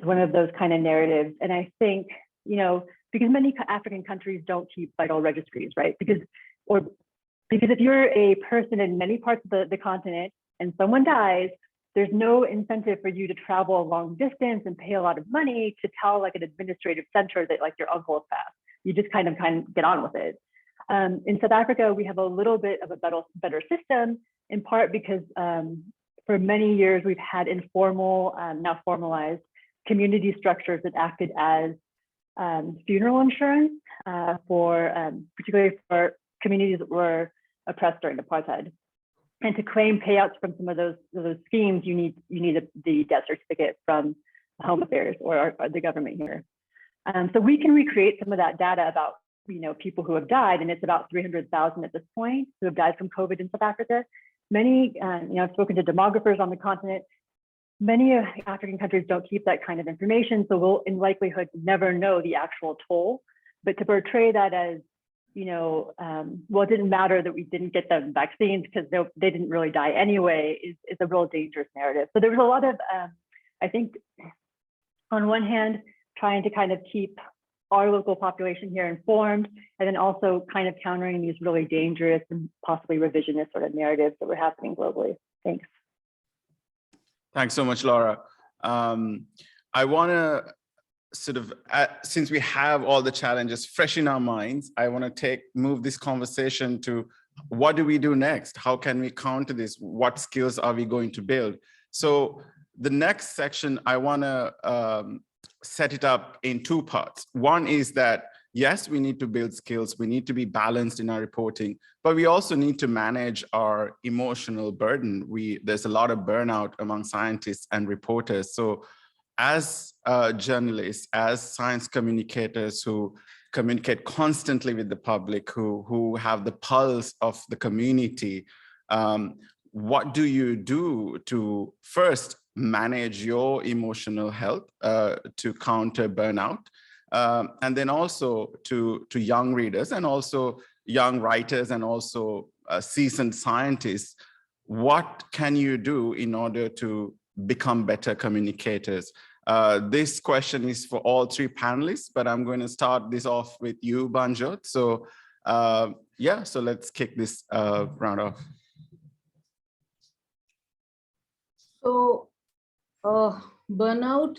one of those kind of narratives. And I think, because many African countries don't keep vital registries, right? Because if you're a person in many parts of the continent and someone dies, there's no incentive for you to travel a long distance and pay a lot of money to tell like an administrative center that like your uncle is passed. You just kind of get on with it. In South Africa, we have a little bit of a better system, in part because for many years we've had informal, now formalized community structures that acted as funeral insurance particularly for communities that were oppressed during apartheid. And to claim payouts from some of those schemes, you need the death certificate from Home Affairs or the government here. So we can recreate some of that data about people who have died, and it's about 300,000 at this point who have died from COVID in South Africa. Many, I've spoken to demographers on the continent. Many African countries don't keep that kind of information, so we'll in likelihood never know the actual toll. But to portray that as, well, it didn't matter that we didn't get them vaccines because they didn't really die anyway is a real dangerous narrative. So there was a lot of, I think, on one hand, trying to kind of keep our local population here informed, and then also kind of countering these really dangerous and possibly revisionist sort of narratives that were happening globally. Thanks. Thanks so much, Laura. I want to sort of, since we have all the challenges fresh in our minds, I want to move this conversation to what do we do next? How can we counter this? What skills are we going to build? So the next section, I want to set it up in two parts. One is that, yes, we need to build skills. We need to be balanced in our reporting, but we also need to manage our emotional burden. There's a lot of burnout among scientists and reporters. So as journalists, as science communicators who communicate constantly with the public, who have the pulse of the community, what do you do to first manage your emotional health to counter burnout? And then also to young readers and also young writers and also seasoned scientists, what can you do in order to become better communicators? This question is for all three panelists, but I'm going to start this off with you, Banjot. So yeah, so let's kick this round off. So burnout,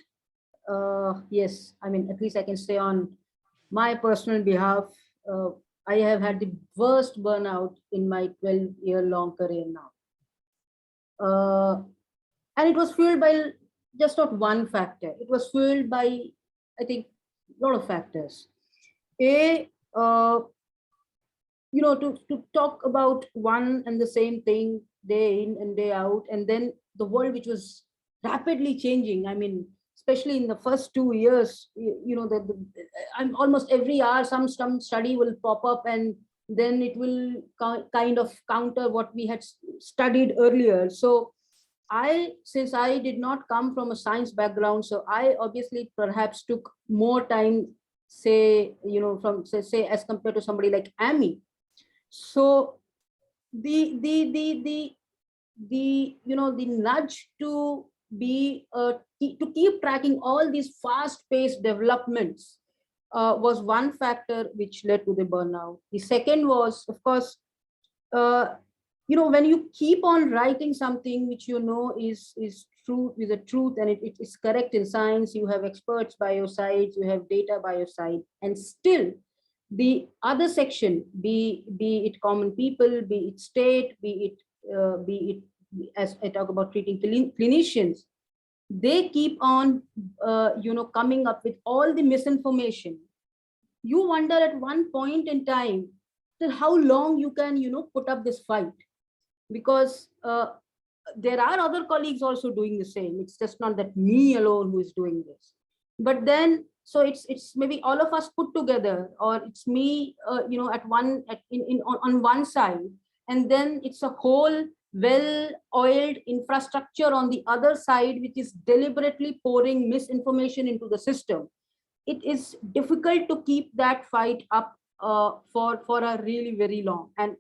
yes, I mean, at least I can say on my personal behalf, I have had the worst burnout in my 12-year-long career now. And it was fueled by just not one factor. It was fueled by, I think, a lot of factors. To talk about one and the same thing day in and day out, and then the world which was rapidly changing. I mean, especially in the first 2 years, I'm almost every hour some study will pop up, and then it will kind of counter what we had studied earlier. So since I did not come from a science background, so I obviously perhaps took more time, say, from say as compared to somebody like Amy. So the nudge to to keep tracking all these fast-paced developments was one factor which led to the burnout. The second was, of course, when you keep on writing something which is true, with the truth, and it is correct in science, you have experts by your side, you have data by your side, and still the other section, be it common people, be it state, be it as I talk about treating clinicians, they keep on coming up with all the misinformation. You wonder at one point in time till how long you can put up this fight, because there are other colleagues also doing the same. It's just not that me alone who is doing this. But then, so it's maybe all of us put together, or it's me on one side, and then it's a whole well-oiled infrastructure on the other side which is deliberately pouring misinformation into the system. It is difficult to keep that fight up for a really very long, and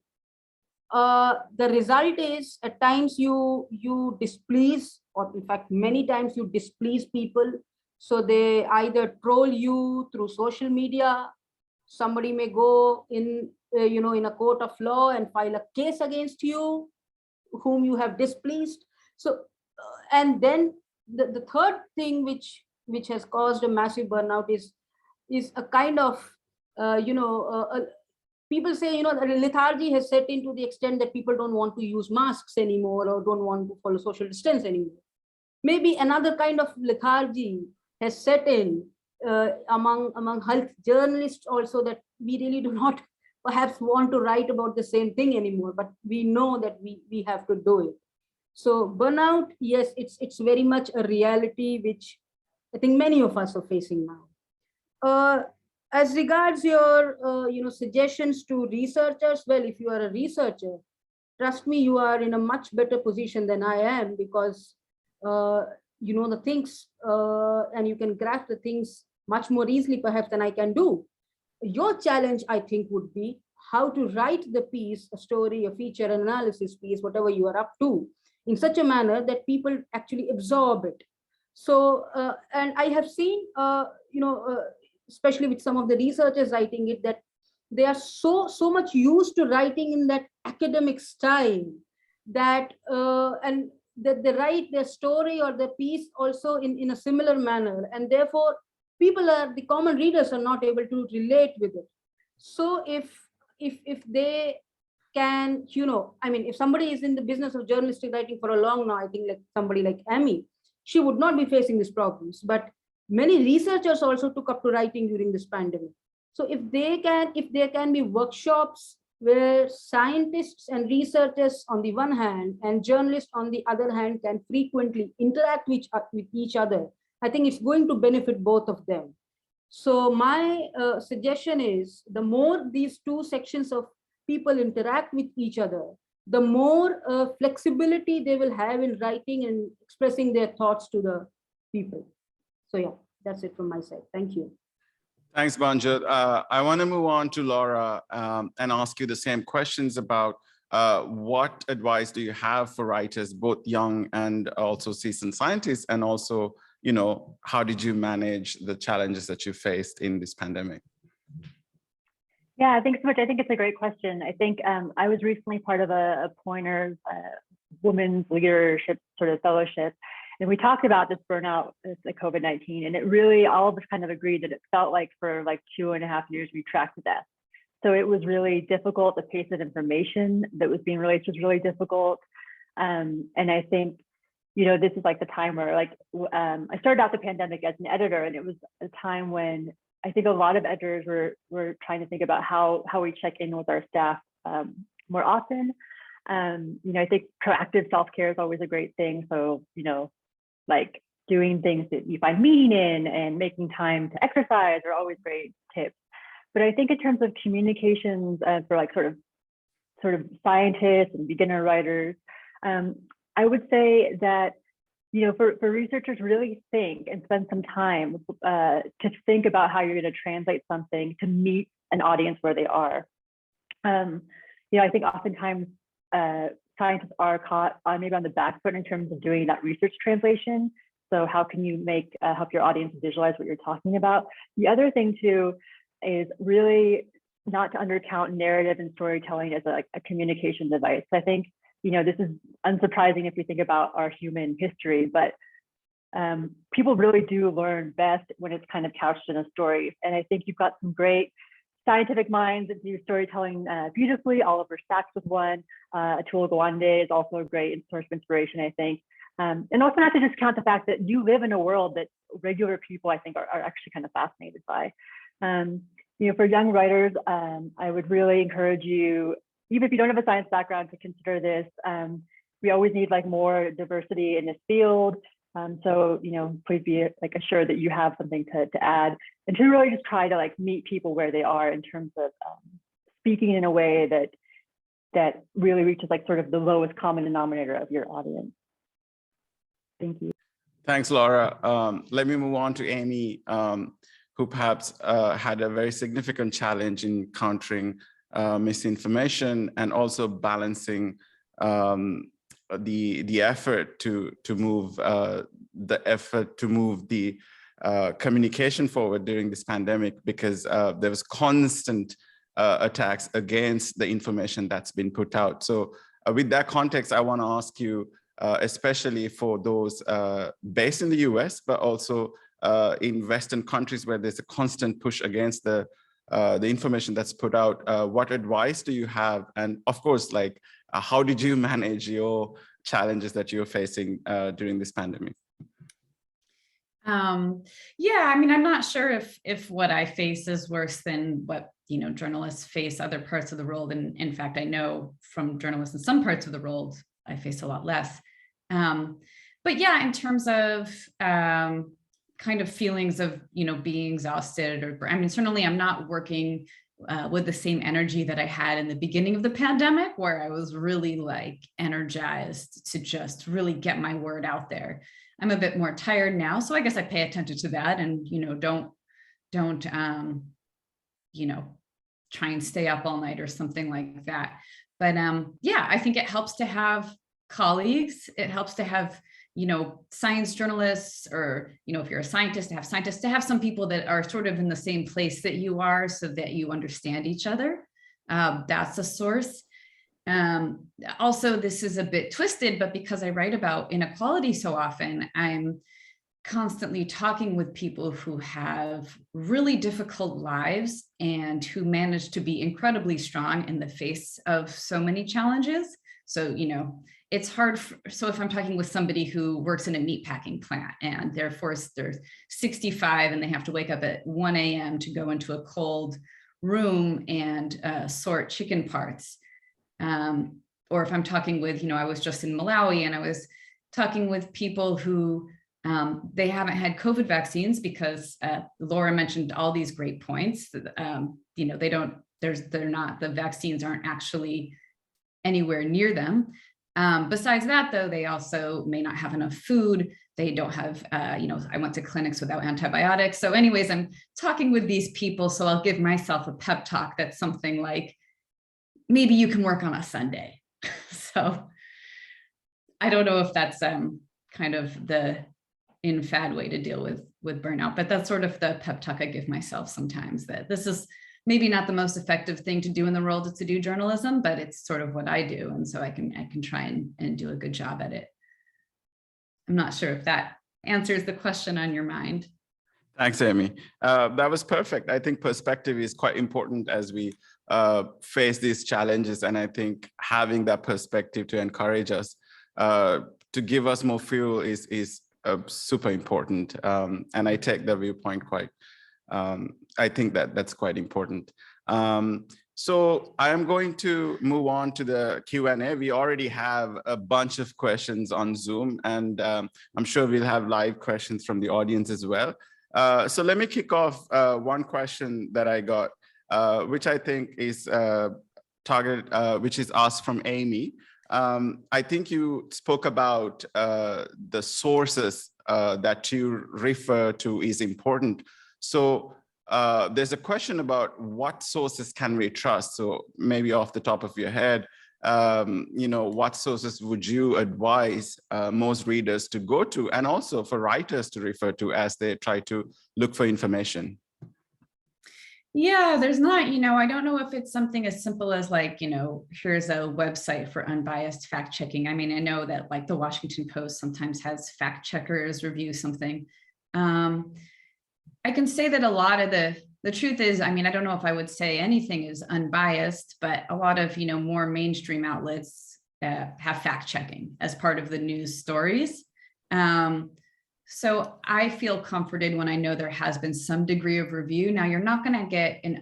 the result is at times you displease, or in fact many times you displease people, So they either troll you through social media. Somebody may go in, in a court of law and file a case against you, whom you have displeased. So, and then the third thing which has caused a massive burnout is a kind of, people say, the lethargy has set in to the extent that people don't want to use masks anymore or don't want to follow social distance anymore. Maybe another kind of lethargy has set in among health journalists also, that we really do not perhaps want to write about the same thing anymore, but we know that we have to do it. So burnout, yes, it's very much a reality which I think many of us are facing now. As regards your suggestions to researchers, well, if you are a researcher, trust me, you are in a much better position than I am, because you know the things and you can grasp the things much more easily perhaps than I can do. Your challenge, I think, would be how to write the piece, a story, a feature, an analysis piece, whatever you are up to, in such a manner that people actually absorb it. So, and I have seen, especially with some of the researchers writing it, that they are so much used to writing in that academic style that and that they write their story or their piece also in a similar manner, and therefore the common readers are not able to relate with it. So if they can, I mean, if somebody is in the business of journalistic writing for a long now, I think like somebody like Amy, she would not be facing these problems. But many researchers also took up to writing during this pandemic. So if there can be workshops where scientists and researchers on the one hand and journalists on the other hand can frequently interact with each other, I think it's going to benefit both of them. So my suggestion is, the more these two sections of people interact with each other, the more flexibility they will have in writing and expressing their thoughts to the people. So yeah, that's it from my side. Thank you. Thanks, Banjot. I want to move on to Laura and ask you the same questions about what advice do you have for writers, both young and also seasoned scientists, and also, how did you manage the challenges that you faced in this pandemic? Yeah, thanks so much. I think it's a great question. I think I was recently part of a Pointers Women's Leadership sort of fellowship, and we talked about this burnout, this COVID-19, and it really, all of us kind of agreed that it felt like for like 2.5 years we tracked to death. So it was really difficult. The pace of information that was being released was really difficult. And I think, this is like the time where I started out the pandemic as an editor, and it was a time when I think a lot of editors were trying to think about how we check in with our staff more often. I think proactive self-care is always a great thing. So, like doing things that you find meaning in and making time to exercise are always great tips. But I think in terms of communications for like sort of scientists and beginner writers, I would say that, for researchers, really think and spend some time to think about how you're going to translate something to meet an audience where they are. I think oftentimes scientists are caught maybe on the back foot in terms of doing that research translation. So how can you help your audience visualize what you're talking about? The other thing too is really not to undercount narrative and storytelling as a communication device. I think, this is unsurprising if you think about our human history, but people really do learn best when it's kind of couched in a story. And I think you've got some great scientific minds that do storytelling beautifully. Oliver Sacks was one. Atul Gawande is also a great source of inspiration, I think. And also not to discount the fact that you live in a world that regular people, I think, are actually kind of fascinated by. For young writers, I would really encourage you, even if you don't have a science background, to consider this. We always need more diversity in this field. So, please be assured that you have something to add, and to really just try to meet people where they are in terms of speaking in a way that really reaches sort of the lowest common denominator of your audience. Thank you. Thanks, Laura. Let me move on to Amy, who perhaps had a very significant challenge in countering misinformation and also balancing the effort to move the communication forward during this pandemic, because there was constant attacks against the information that's been put out. So with that context, I want to ask you, especially for those based in the US, but also in Western countries where there's a constant push against the information that's put out, what advice do you have? And of course, like, how did you manage your challenges that you're facing during this pandemic? Yeah, I mean, I'm not sure if what I face is worse than what, you know, journalists face other parts of the world. And in fact, I know from journalists in some parts of the world, I face a lot less. But yeah, in terms of kind of feelings of, you know, being exhausted, or, I mean, certainly I'm not working with the same energy that I had in the beginning of the pandemic, where I was really like energized to just really get my word out there. I'm a bit more tired now, so I guess I pay attention to that, and, you know, don't you know, try and stay up all night or something like that. But yeah, I think it helps to have colleagues. It helps to have, you know, science journalists, or, you know, if you're a scientist, to have some people that are sort of in the same place that you are, so that you understand each other. That's a source. Also, this is a bit twisted, but because I write about inequality so often, I'm constantly talking with people who have really difficult lives and who manage to be incredibly strong in the face of so many challenges. So, you know, it's hard. So if I'm talking with somebody who works in a meatpacking plant and they're 65 and they have to wake up at 1 a.m. to go into a cold room and sort chicken parts. Or if I'm talking with, you know, I was just in Malawi and I was talking with people who they haven't had COVID vaccines because Laura mentioned all these great points. You know, the vaccines aren't actually anywhere near them. Besides that, though, they also may not have enough food. They don't have, you know, I went to clinics without antibiotics. So anyways, I'm talking with these people. So I'll give myself a pep talk that's something like, maybe you can work on a Sunday. So I don't know if that's kind of the in-fad way to deal with burnout, but that's sort of the pep talk I give myself sometimes, that this is maybe not the most effective thing to do in the world, is to do journalism, but it's sort of what I do. And so I can try and do a good job at it. I'm not sure if that answers the question on your mind. Thanks, Amy. That was perfect. I think perspective is quite important as we face these challenges. And I think having that perspective to encourage us, to give us more fuel is super important. And I take the viewpoint quite, I think that's quite important. So I am going to move on to the Q&A. We already have a bunch of questions on Zoom, and I'm sure we'll have live questions from the audience as well. So let me kick off one question that I got, which I think is targeted, which is asked from Amy. I think you spoke about the sources that you refer to is important. So there's a question about what sources can we trust? So maybe off the top of your head, you know, what sources would you advise most readers to go to, and also for writers to refer to as they try to look for information? Yeah, there's not, you know, I don't know if it's something as simple as like, you know, here's a website for unbiased fact checking. I mean, I know that like the Washington Post sometimes has fact checkers review something. I can say that a lot of the truth is, I mean, I don't know if I would say anything is unbiased, but a lot of, you know, more mainstream outlets have fact checking as part of the news stories. So I feel comforted when I know there has been some degree of review. Now, you're not going to get an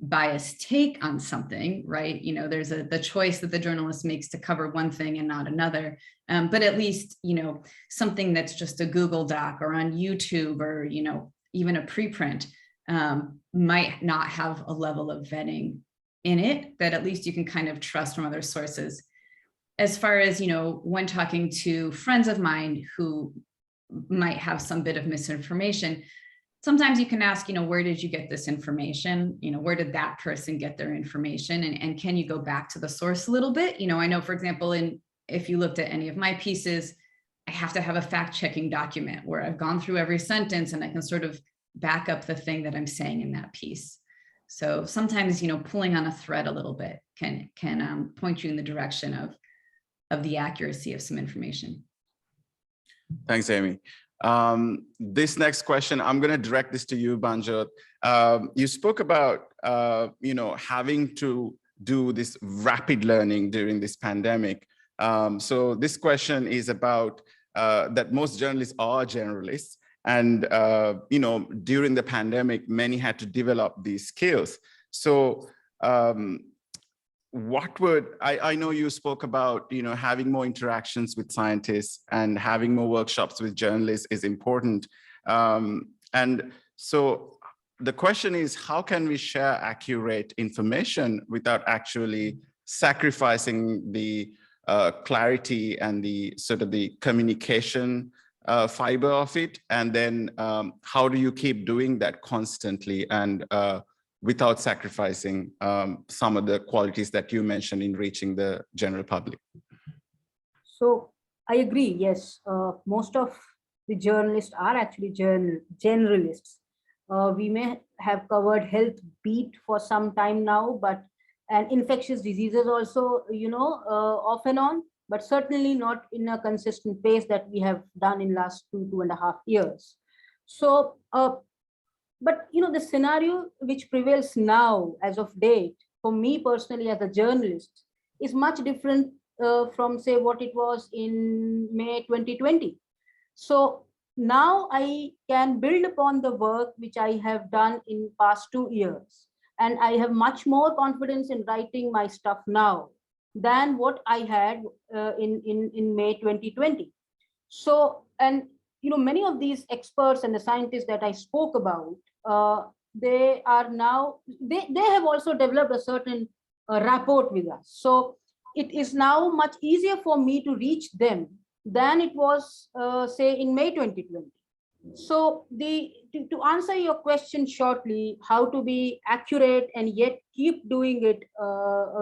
unbiased take on something, right? You know, there's the choice that the journalist makes to cover one thing and not another. But at least, you know, something that's just a Google Doc or on YouTube, or, you know, even a preprint might not have a level of vetting in it that at least you can kind of trust from other sources. As far as, you know, when talking to friends of mine who might have some bit of misinformation, sometimes you can ask, you know, where did you get this information? You know, where did that person get their information? And can you go back to the source a little bit? You know, I know, for example, if you looked at any of my pieces, I have to have a fact-checking document where I've gone through every sentence and I can sort of back up the thing that I'm saying in that piece. So sometimes, pulling on a thread a little bit can point you in the direction of the accuracy of some information. Thanks, Amy. This next question, I'm going to direct this to you, Banjot. You spoke about, having to do this rapid learning during this pandemic. So this question is about that most journalists are generalists. And, during the pandemic, many had to develop these skills. So what would, I know you spoke about, having more interactions with scientists and having more workshops with journalists is important. And so the question is, how can we share accurate information without actually sacrificing the clarity and the sort of the communication fiber of it? And then how do you keep doing that constantly and without sacrificing some of the qualities that you mentioned in reaching the general public? So I agree, yes. Most of the journalists are actually generalists. We may have covered health beat for some time now, and infectious diseases also, off and on, but certainly not in a consistent pace that we have done in last 2.5 years. So, but the scenario which prevails now as of date, for me personally as a journalist, is much different from say what it was in May 2020. So now I can build upon the work which I have done in past 2 years. And I have much more confidence in writing my stuff now than what I had in May 2020. So, and many of these experts and the scientists that I spoke about, they are now, they have also developed a certain rapport with us. So it is now much easier for me to reach them than it was, say, in May 2020. So to answer your question shortly, how to be accurate and yet keep doing it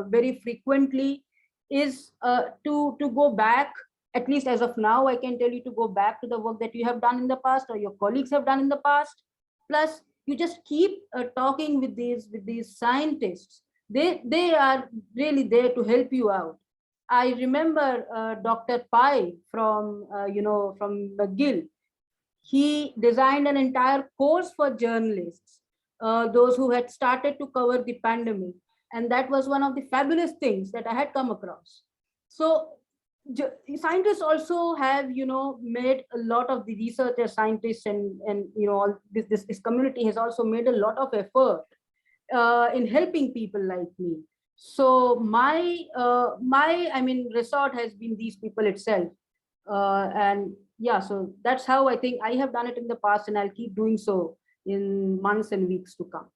very frequently is to go back. At least as of now, I can tell you to go back to the work that you have done in the past or your colleagues have done in the past. Plus, you just keep talking with these scientists. They are really there to help you out. I remember Dr. Pai from from McGill. He designed an entire course for journalists, those who had started to cover the pandemic, and that was one of the fabulous things that I had come across. So scientists also have made a lot of the researchers, scientists, and all this community has also made a lot of effort in helping people like me. So my resort has been these people itself, and yeah, so that's how I think I have done it in the past, and I'll keep doing so in months and weeks to come.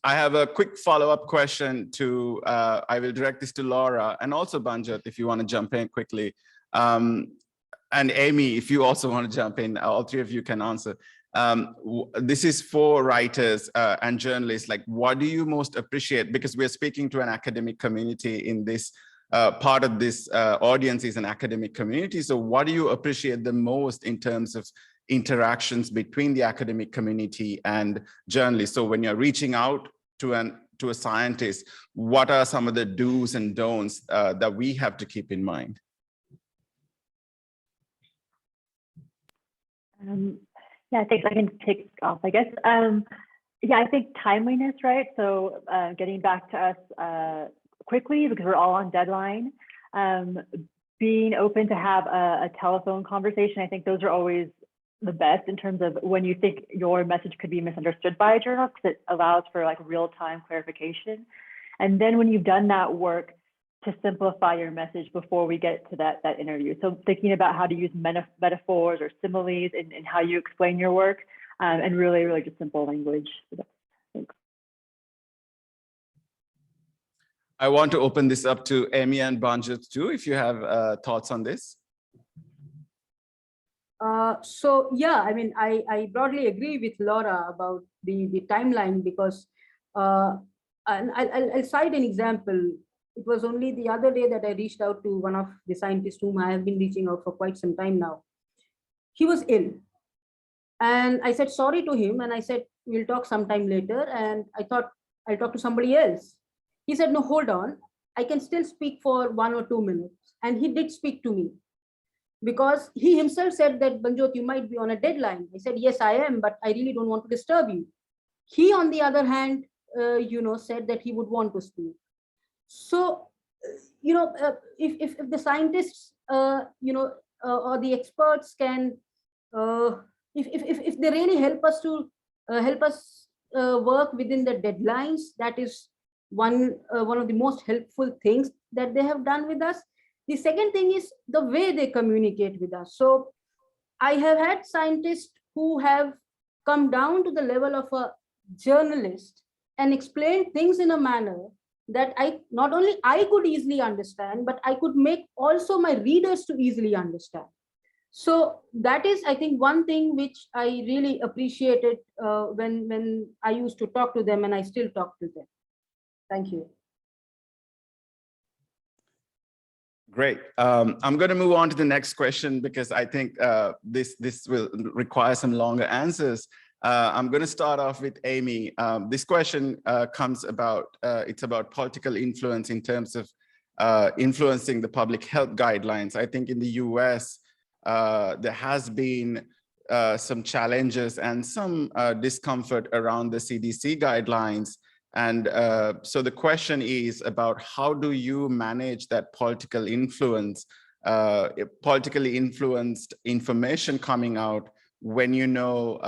I have a quick follow-up question to, I will direct this to Laura and also Banjot, if you want to jump in quickly. And Amy, if you also want to jump in, all three of you can answer. This is for writers and journalists. Like, what do you most appreciate? Because we're speaking to an academic community in this part of this audience is an academic community. So what do you appreciate the most in terms of interactions between the academic community and journalists? So when you're reaching out to a scientist, what are some of the do's and don'ts that we have to keep in mind? Yeah, I think I can take off, I guess. Yeah, I think timeliness, right? So getting back to us quickly because we're all on deadline. Being open to have a telephone conversation. I think those are always the best in terms of when you think your message could be misunderstood by a journalist, because it allows for like real-time clarification. And then when you've done that work, to simplify your message before we get to that interview. So thinking about how to use metaphors or similes in how you explain your work, and really, really just simple language. Thanks. I want to open this up to Amy and Banjot too, if you have thoughts on this. So yeah, I mean, I broadly agree with Laura about the timeline, because and I'll cite an example. it was only the other day that I reached out to one of the scientists whom I have been reaching out for quite some time now. He was ill. And I said sorry to him, and I said, we'll talk sometime later. And I thought I'll talk to somebody else. He said, no, hold on. I can still speak for 1 or 2 minutes. And he did speak to me, because he himself said that, Banjot, you might be on a deadline. I said, yes, I am, but I really don't want to disturb you. He, on the other hand, said that he would want to speak. So, if the scientists, or the experts can, if they really help us to work within the deadlines, that is one of the most helpful things that they have done with us. The second thing is the way they communicate with us. So I have had scientists who have come down to the level of a journalist and explained things in a manner that not only I could easily understand, but I could make also my readers to easily understand. So that is, I think, one thing which I really appreciated when I used to talk to them, and I still talk to them. Thank you. Great. I'm going to move on to the next question, because I think this will require some longer answers. I'm going to start off with Amy. This question comes about, it's about political influence in terms of influencing the public health guidelines. I think in the US, there has been some challenges and some discomfort around the CDC guidelines. And so the question is about, how do you manage that political influence, politically influenced information coming out when you know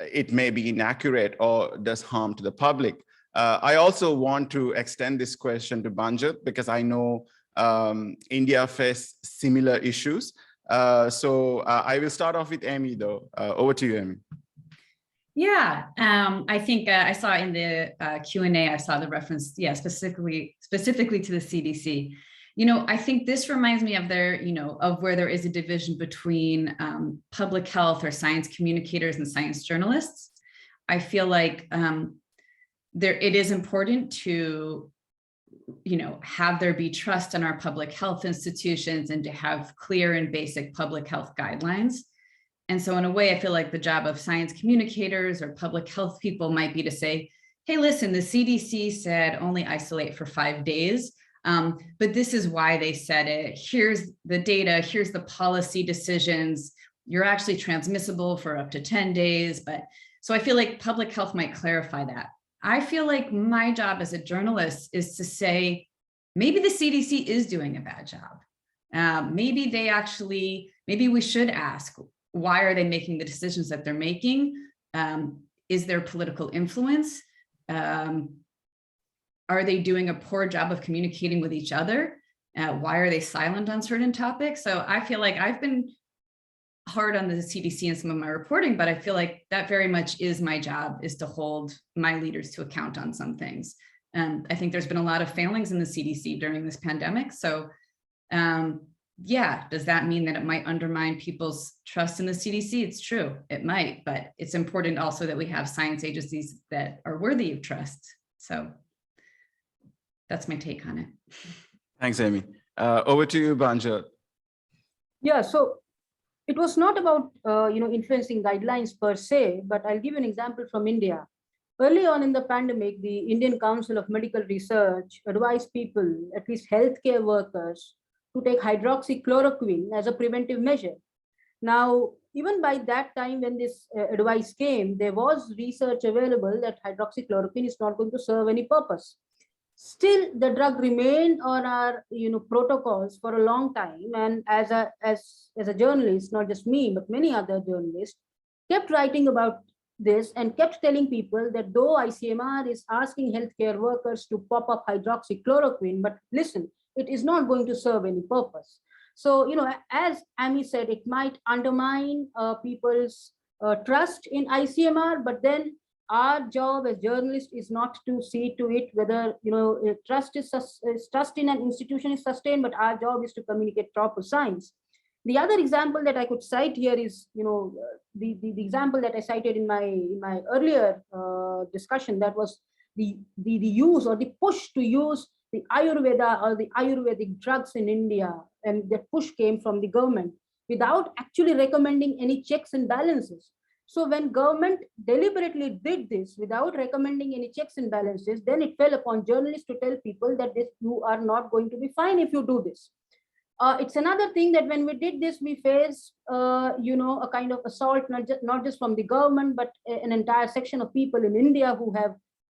it may be inaccurate or does harm to the public? I also want to extend this question to Banjot, because I know India faces similar issues. So I will start off with Amy, though. Over to you, Amy. Yeah, I think I saw in the Q&A, I saw the reference, yeah, specifically to the CDC. I think this reminds me of of where there is a division between public health or science communicators and science journalists. I feel like it is important to, have there be trust in our public health institutions and to have clear and basic public health guidelines. And so in a way, I feel like the job of science communicators or public health people might be to say, hey, listen, the CDC said only isolate for 5 days, but this is why they said it. Here's the data, here's the policy decisions. You're actually transmissible for up to 10 days. So I feel like public health might clarify that. I feel like my job as a journalist is to say, maybe the CDC is doing a bad job. Maybe we should ask, why are they making the decisions that they're making? Is there political influence? Are they doing a poor job of communicating with each other? Why are they silent on certain topics? So I feel like I've been hard on the CDC in some of my reporting, but I feel like that very much is my job, is to hold my leaders to account on some things. I think there's been a lot of failings in the CDC during this pandemic. So yeah, does that mean that it might undermine people's trust in the CDC? It's true, it might, but it's important also that we have science agencies that are worthy of trust. So that's my take on it. Thanks, Amy. Over to you, Banjot. Yeah, so it was not about influencing guidelines per se, but I'll give you an example from India. Early on in the pandemic, the Indian Council of Medical Research advised people, at least healthcare workers, to take hydroxychloroquine as a preventive measure. Now, even by that time when this advice came, there was research available that hydroxychloroquine is not going to serve any purpose. Still, the drug remained on our protocols for a long time. And as a journalist, not just me, but many other journalists, kept writing about this and kept telling people that though ICMR is asking healthcare workers to pop up hydroxychloroquine, but listen, it is not going to serve any purpose. So, as Amy said, it might undermine people's trust in ICMR, but then our job as journalists is not to see to it whether trust in an institution is sustained, but our job is to communicate proper science. The other example that I could cite here is the example that I cited in my earlier discussion, that was the use or the push to use the Ayurveda or the Ayurvedic drugs in India, and the push came from the government without actually recommending any checks and balances. So when government deliberately did this without recommending any checks and balances, then it fell upon journalists to tell people that this, you are not going to be fine if you do this. It's another thing that when we did this, we faced, a kind of assault, not just from the government, but an entire section of people in India who have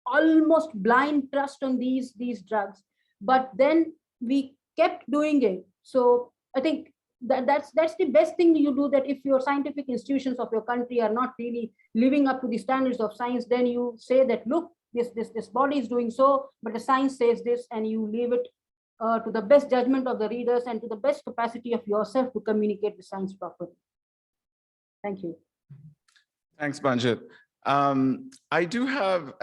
almost blind trust on these drugs. But then we kept doing it. So I think that's the best thing you do, that if your scientific institutions of your country are not really living up to the standards of science, then you say that, look, this body is doing so, but the science says this, and you leave it to the best judgment of the readers and to the best capacity of yourself to communicate the science properly. Thank you. Thanks, Banjit. I do have,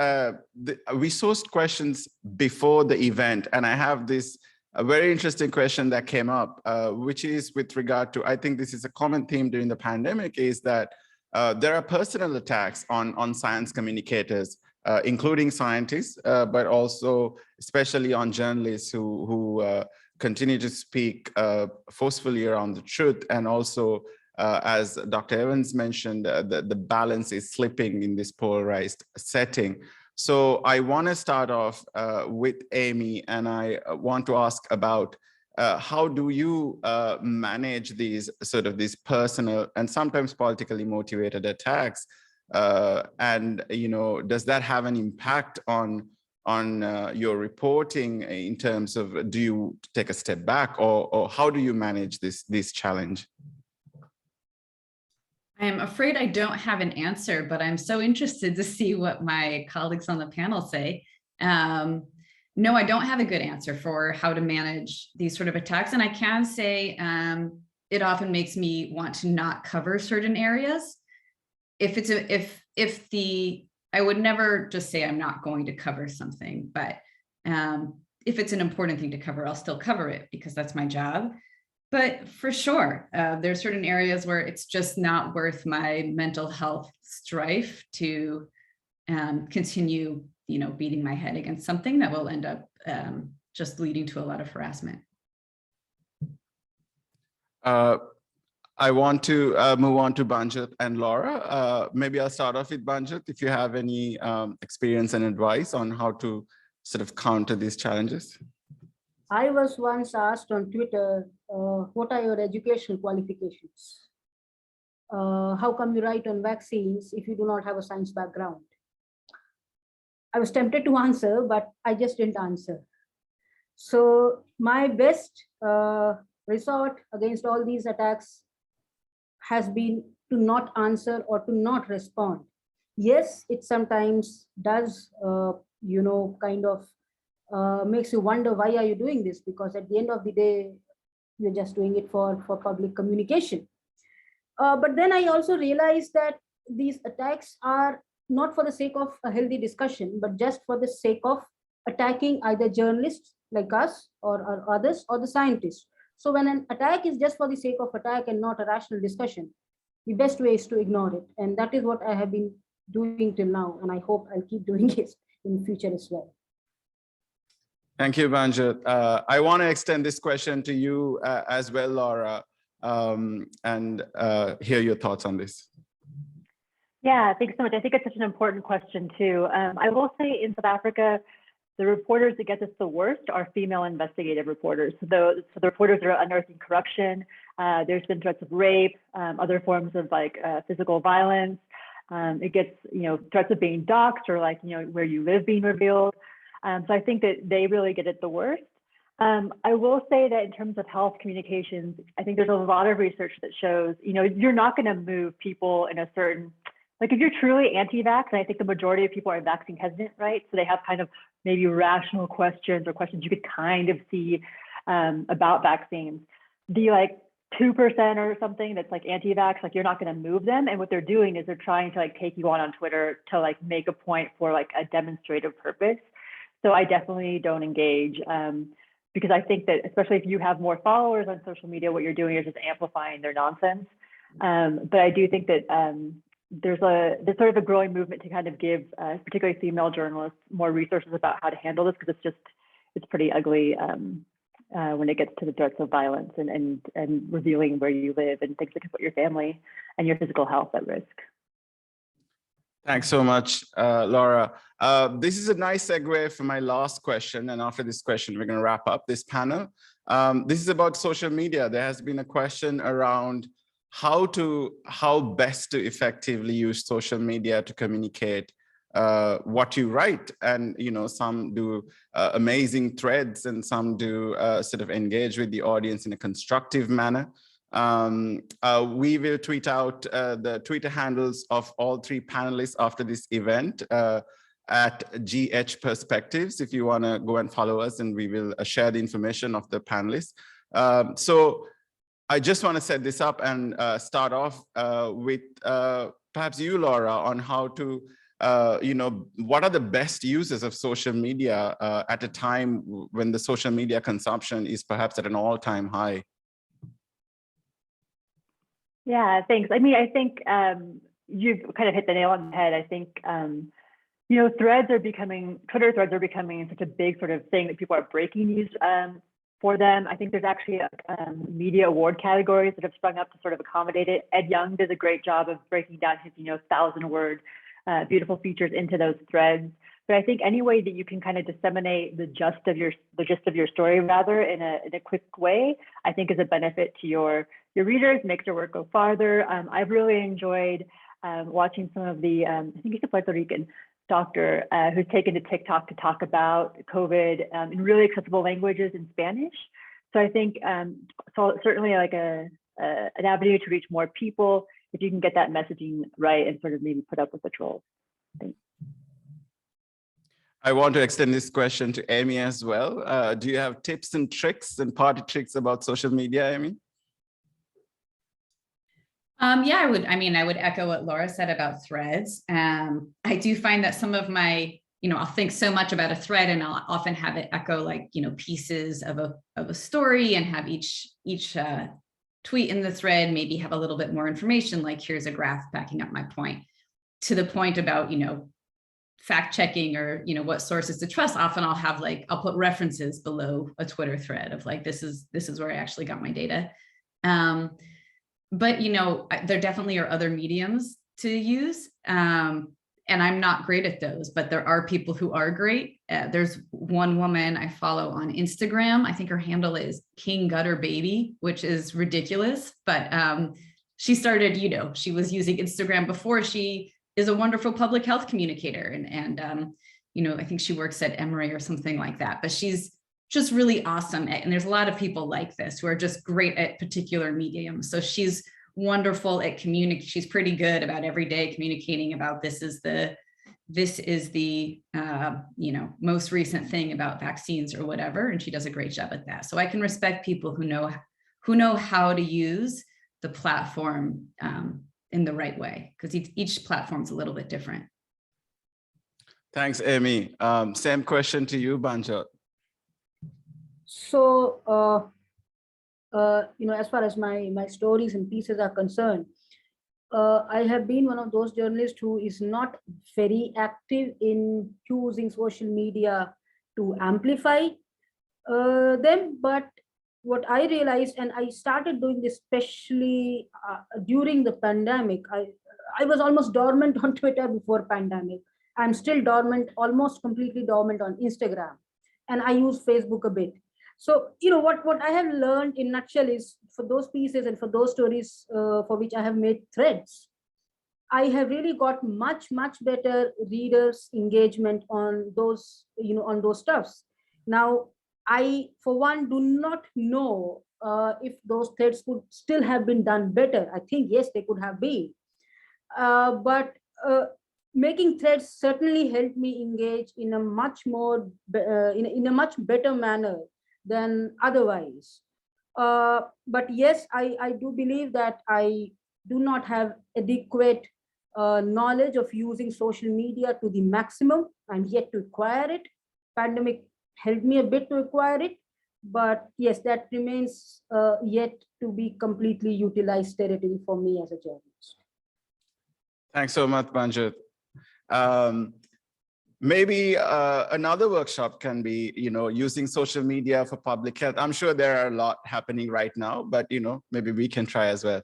we sourced questions before the event, and I have this a very interesting question that came up, which is with regard to, I think this is a common theme during the pandemic, is that there are personal attacks on science communicators, including scientists, but also especially on journalists who continue to speak forcefully around the truth. And also, as Dr. Evans mentioned, the balance is slipping in this polarized setting. So I want to start off with Amy, and I want to ask about how do you manage these these personal and sometimes politically motivated attacks? And does that have an impact on your reporting in terms of, do you take a step back, or how do you manage this challenge? I'm afraid I don't have an answer, but I'm so interested to see what my colleagues on the panel say. No, I don't have a good answer for how to manage these sort of attacks. And I can say it often makes me want to not cover certain areas. I would never just say I'm not going to cover something, but if it's an important thing to cover, I'll still cover it because that's my job. But for sure, there's certain areas where it's just not worth my mental health strife to continue, beating my head against something that will end up just leading to a lot of harassment. I want to move on to Banjit and Laura. Maybe I'll start off with Banjit, if you have any experience and advice on how to counter these challenges. I was once asked on Twitter, what are your educational qualifications? How come you write on vaccines if you do not have a science background? I was tempted to answer, but I just didn't answer. So my best resort against all these attacks has been to not answer or to not respond. Yes, it sometimes does, makes you wonder, why are you doing this? Because at the end of the day, you're just doing it for public communication. But then I also realized that these attacks are not for the sake of a healthy discussion, but just for the sake of attacking either journalists like us or others, or the scientists. So when an attack is just for the sake of attack and not a rational discussion, the best way is to ignore it. And that is what I have been doing till now. And I hope I'll keep doing it in the future as well. Thank you, Banjit. I want to extend this question to you as well, Laura, and hear your thoughts on this. Yeah, thanks so much. I think it's such an important question too. I will say in South Africa, the reporters that get this the worst are female investigative reporters. So the reporters that are unearthing corruption, there's been threats of rape, other forms of physical violence. It gets, threats of being doxxed or where you live being revealed. So I think that they really get it the worst. I will say that in terms of health communications, I think there's a lot of research that shows, you're not going to move people in a certain, if you're truly anti-vax, and I think the majority of people are vaccine hesitant, right? So they have kind of maybe rational questions or questions you could kind of see about vaccines. The 2% or something that's anti-vax, you're not going to move them. And what they're doing is they're trying to take you on Twitter to make a point for a demonstrative purpose. So I definitely don't engage because I think that especially if you have more followers on social media, what you're doing is just amplifying their nonsense. But I do think that there's sort of a growing movement to kind of give particularly female journalists more resources about how to handle this, because it's pretty ugly when it gets to the threats of violence and revealing where you live and things that can put your family and your physical health at risk. Thanks so much, Laura. This is a nice segue for my last question. And after this question, we're going to wrap up this panel. This is about social media. There has been a question around how best to effectively use social media to communicate what you write. And, some do amazing threads and some do sort of engage with the audience in a constructive manner. We will tweet out the Twitter handles of all three panelists after this event at GH Perspectives, if you want to go and follow us, and we will share the information of the panelists. So I just want to set this up and start off with perhaps you, Laura, on how to, what are the best uses of social media at a time when the social media consumption is perhaps at an all-time high? Yeah, thanks. I mean, I think you've kind of hit the nail on the head. I think, Twitter threads are becoming such a big sort of thing that people are breaking news for them. I think there's actually media award categories that have sprung up to sort of accommodate it. Ed Young does a great job of breaking down his, 1,000-word beautiful features into those threads. But I think any way that you can kind of disseminate the gist of your story rather in a quick way, I think is a benefit to your readers, makes your work go farther. I've really enjoyed watching some of the, I think he's a Puerto Rican doctor who's taken to TikTok to talk about COVID in really accessible languages in Spanish. So I think certainly like an avenue to reach more people if you can get that messaging right and sort of maybe put up with the trolls. Thanks. I want to extend this question to Amy as well. Do you have tips and tricks and party tricks about social media, Amy? Yeah, I would echo what Laura said about threads. I do find that some of my, I'll think so much about a thread and I'll often have it echo like, pieces of a story and have each tweet in the thread maybe have a little bit more information, like here's a graph backing up my point. To the point about, fact checking or, what sources to trust, often I'll have I'll put references below a Twitter thread of like, this is where I actually got my data. But, there definitely are other mediums to use. And I'm not great at those, but there are people who are great. There's one woman I follow on Instagram. I think her handle is King Gutter Baby, which is ridiculous. But she started, she was using Instagram before. She is a wonderful public health communicator. And I think she works at Emory or something like that. But she's just really awesome. And there's a lot of people like this who are just great at particular mediums. So she's wonderful at communicating. She's pretty good about every day communicating about this is the most recent thing about vaccines or whatever. And she does a great job at that. So I can respect people who know how to use the platform in the right way, because each platform's a little bit different. Thanks, Amy. Same question to you, Banjot. So, as far as my stories and pieces are concerned, I have been one of those journalists who is not very active in using social media to amplify them. But what I realized, and I started doing this especially during the pandemic, I was almost dormant on Twitter before pandemic. I'm still dormant, almost completely dormant on Instagram, and I use Facebook a bit. So, what I have learned in nutshell is for those pieces and for those stories for which I have made threads, I have really got much better readers engagement on those, on those stuffs. Now, I, for one, do not know if those threads could still have been done better. I think, yes, they could have been. But making threads certainly helped me engage in a much more, in a much better manner than otherwise. But yes, I do believe that I do not have adequate knowledge of using social media to the maximum. I'm yet to acquire it. Pandemic helped me a bit to acquire it, but yes, that remains yet to be completely utilized territory for me as a journalist. Thanks so much, Banjot. maybe another workshop can be, using social media for public health. I'm sure there are a lot happening right now, but, maybe we can try as well.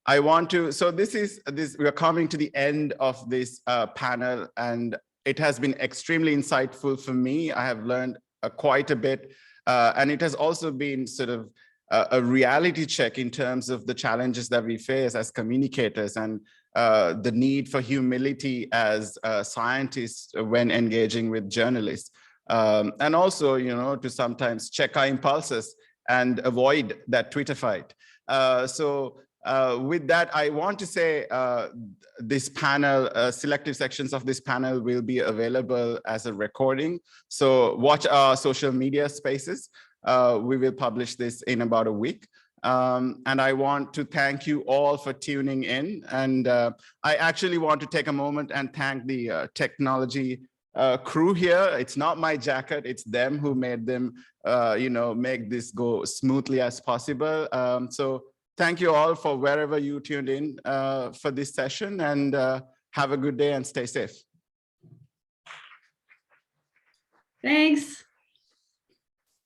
I want to, so we're coming to the end of this panel, and it has been extremely insightful for me. I have learned quite a bit, and it has also been sort of a reality check in terms of the challenges that we face as communicators, and the need for humility as scientists when engaging with journalists. And also, to sometimes check our impulses and avoid that Twitter fight. With that, I want to say this panel, selective sections of this panel will be available as a recording. So watch our social media spaces. We will publish this in about a week. And I want to thank you all for tuning in. And I actually want to take a moment and thank the technology crew here. It's not my jacket, it's them who made them, make this go smoothly as possible. So thank you all for wherever you tuned in for this session, and have a good day and stay safe. Thanks.